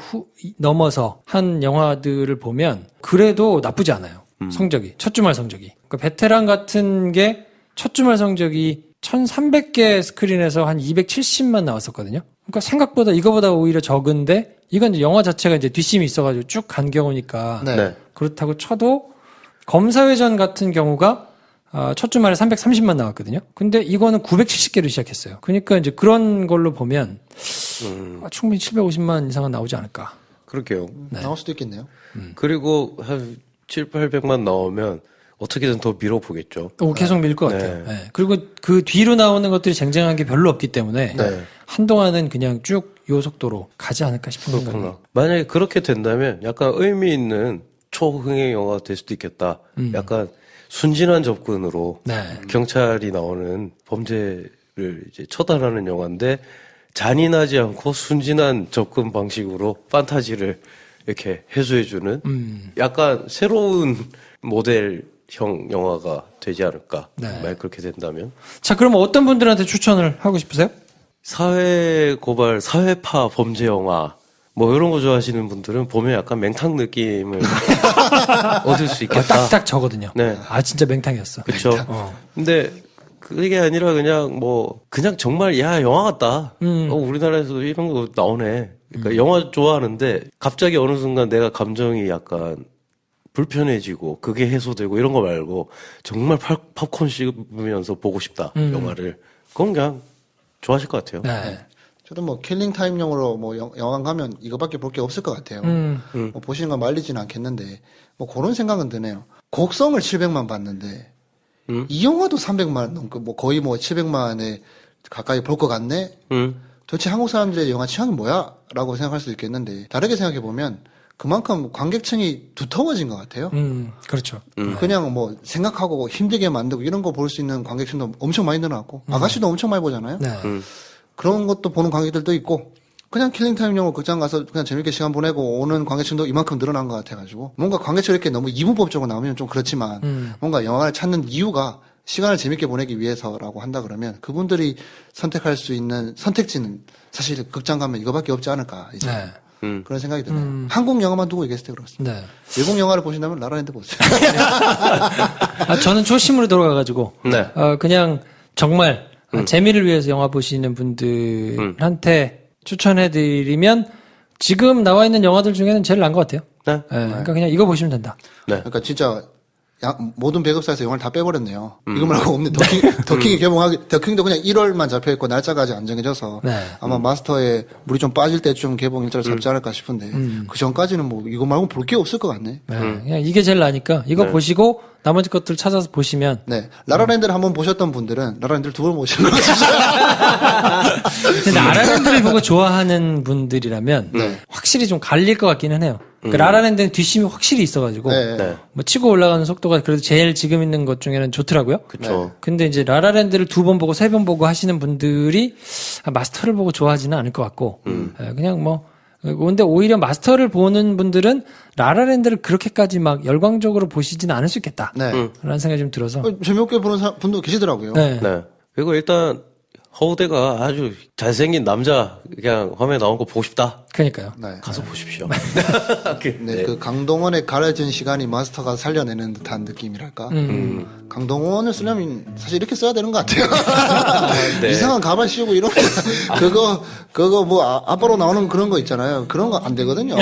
넘어서 한 영화들을 보면 그래도 나쁘지 않아요. 성적이 첫 주말 성적이. 그러니까 베테랑 같은 게 첫 주말 성적이 1300개 스크린에서 한 270만 나왔었거든요. 그러니까 생각보다 이거보다 오히려 적은데 이건 이제 영화 자체가 이제 뒷심이 있어가지고 쭉 간 경우니까 네. 네. 그렇다고 쳐도 검사회전 같은 경우가 첫 주말에 330만 나왔거든요. 근데 이거는 970개로 시작했어요. 그러니까 이제 그런 걸로 보면 충분히 750만 이상은 나오지 않을까. 그럴게요. 나올 수도 있겠네요. 그리고 한 7, 800만 나오면 어떻게든 더 밀어보겠죠. 계속 밀 것 네. 같아요. 네. 그리고 그 뒤로 나오는 것들이 쟁쟁한 게 별로 없기 때문에 네. 한동안은 그냥 쭉 요 속도로 가지 않을까 싶은 생각이. 그렇구나. 만약에 그렇게 된다면 약간 의미 있는 초흥행 영화가 될 수도 있겠다. 약간 순진한 접근으로 네. 경찰이 나오는 범죄를 이제 처단하는 영화인데 잔인하지 않고 순진한 접근 방식으로 판타지를 이렇게 해소해주는 약간 새로운 모델형 영화가 되지 않을까. 네. 만약 그렇게 된다면. 자, 그럼 어떤 분들한테 추천을 하고 싶으세요? 사회 고발, 사회파 범죄 영화 뭐 이런 거 좋아하시는 분들은 보면 약간 맹탕 느낌을 얻을 수 있겠다. 딱딱 저거든요. 네. 아, 진짜 맹탕이었어. 그렇죠. 근데 그게 아니라 그냥 그냥 정말 야 영화 같다. 우리나라에서 이런 거 나오네. 그러니까 영화 좋아하는데 갑자기 어느 순간 내가 감정이 약간 불편해지고 그게 해소되고 이런 거 말고 정말 팝콘 씹으면서 보고 싶다 영화를. 그건 그냥 좋아하실 것 같아요. 네. 저도 뭐 킬링 타임용으로 뭐 영화 가면 이거밖에 볼 게 없을 것 같아요. 뭐 보시는 거 말리지는 않겠는데 뭐 그런 생각은 드네요. 곡성을 700만 봤는데 이 영화도 300만 넘고 뭐 거의 뭐 700만에 가까이 볼 것 같네. 도대체 한국 사람들의 영화 취향이 뭐야?라고 생각할 수도 있겠는데 다르게 생각해 보면 그만큼 관객층이 두터워진 것 같아요. 그렇죠. 그냥 뭐 생각하고 힘들게 만들고 이런 거 볼 수 있는 관객층도 엄청 많이 늘어났고 아가씨도 엄청 많이 보잖아요. 네. 그런 것도 보는 관객들도 있고 그냥 킬링타임용으로 극장 가서 그냥 재밌게 시간 보내고 오는 관객층도 이만큼 늘어난 것 같아가지고 뭔가 관객층 이렇게 너무 이분법적으로 나오면 좀 그렇지만 뭔가 영화를 찾는 이유가 시간을 재밌게 보내기 위해서라고 한다 그러면 그분들이 선택할 수 있는 선택지는 사실 극장 가면 이거밖에 없지 않을까 이제 네. 그런 생각이 드네요. 한국 영화만 두고 얘기했을 때 그렇습니다. 네. 외국 영화를 보신다면 라라랜드 보세요. 아, 저는 초심으로 돌아가가지고, 네. 그냥 정말 재미를 위해서 영화 보시는 분들한테 추천해드리면 지금 나와 있는 영화들 중에는 제일 나은 것 같아요. 네. 그러니까 그냥 이거 보시면 된다. 네. 그러니까 진짜 모든 배급사에서 영화를 다 빼버렸네요. 이거 말고 없네. 더킹이 더킹도 그냥 1월만 잡혀있고 날짜가 아직 안 정해져서 네. 아마 마스터에 물이 좀 빠질 때쯤 개봉 일자를 잡지 않을까 싶은데 그 전까지는 뭐 이거 말고 볼 게 없을 것 같네. 네. 그냥 이게 제일 나니까 이거 보시고 나머지 것들 찾아서 보시면. 네. 라라랜드를 한번 보셨던 분들은 라라랜드를 두 번 보시는 거죠. 근데 라라랜드를 보고 좋아하는 분들이라면 확실히 좀 갈릴 것 같기는 해요. 그러니까 라라랜드는 뒷심이 확실히 있어가지고 네. 네. 뭐 치고 올라가는 속도가 그래도 제일 지금 있는 것 중에는 좋더라고요. 그쵸. 근데 이제 라라랜드를 2번 보고 3번 보고 하시는 분들이 마스터를 보고 좋아하지는 않을 것 같고 그냥 뭐 근데 오히려 마스터를 보는 분들은 라라랜드를 그렇게까지 막 열광적으로 보시지는 않을 수 있겠다. 네. 라는 생각이 좀 들어서. 재미없게 보는 분도 계시더라고요. 네. 네. 그리고 일단 허우대가 아주 잘생긴 남자 그냥 화면에 나온 거 보고 싶다. 그러니까요. 네. 가서 보십시오. 네, 그 강동원의 가려진 시간이 마스터가 살려내는 듯한 느낌이랄까. 강동원을 쓰려면 사실 이렇게 써야 되는 것 같아요. 네. 이상한 가발 씌우고 이런 그거 뭐 아빠로 나오는 그런 거 있잖아요. 그런 거 안 되거든요.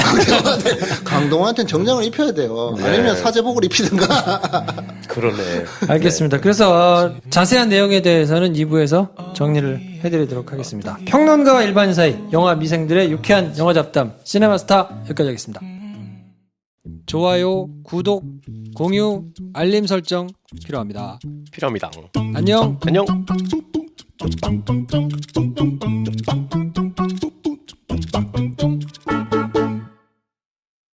강동원한테는 정장을 입혀야 돼요. 아니면 사제복을 입히든가. 그러네. 알겠습니다. 그래서 자세한 내용에 대해서는 2부에서 정리를 해드리도록 하겠습니다. 평론가와 일반인 사이 영화 미생들의 유쾌한 영화 잡담 시네마스타 여기까지 하겠습니다. 좋아요, 구독, 공유, 알림 설정 필요합니다. 필요합니다. 안녕. 안녕.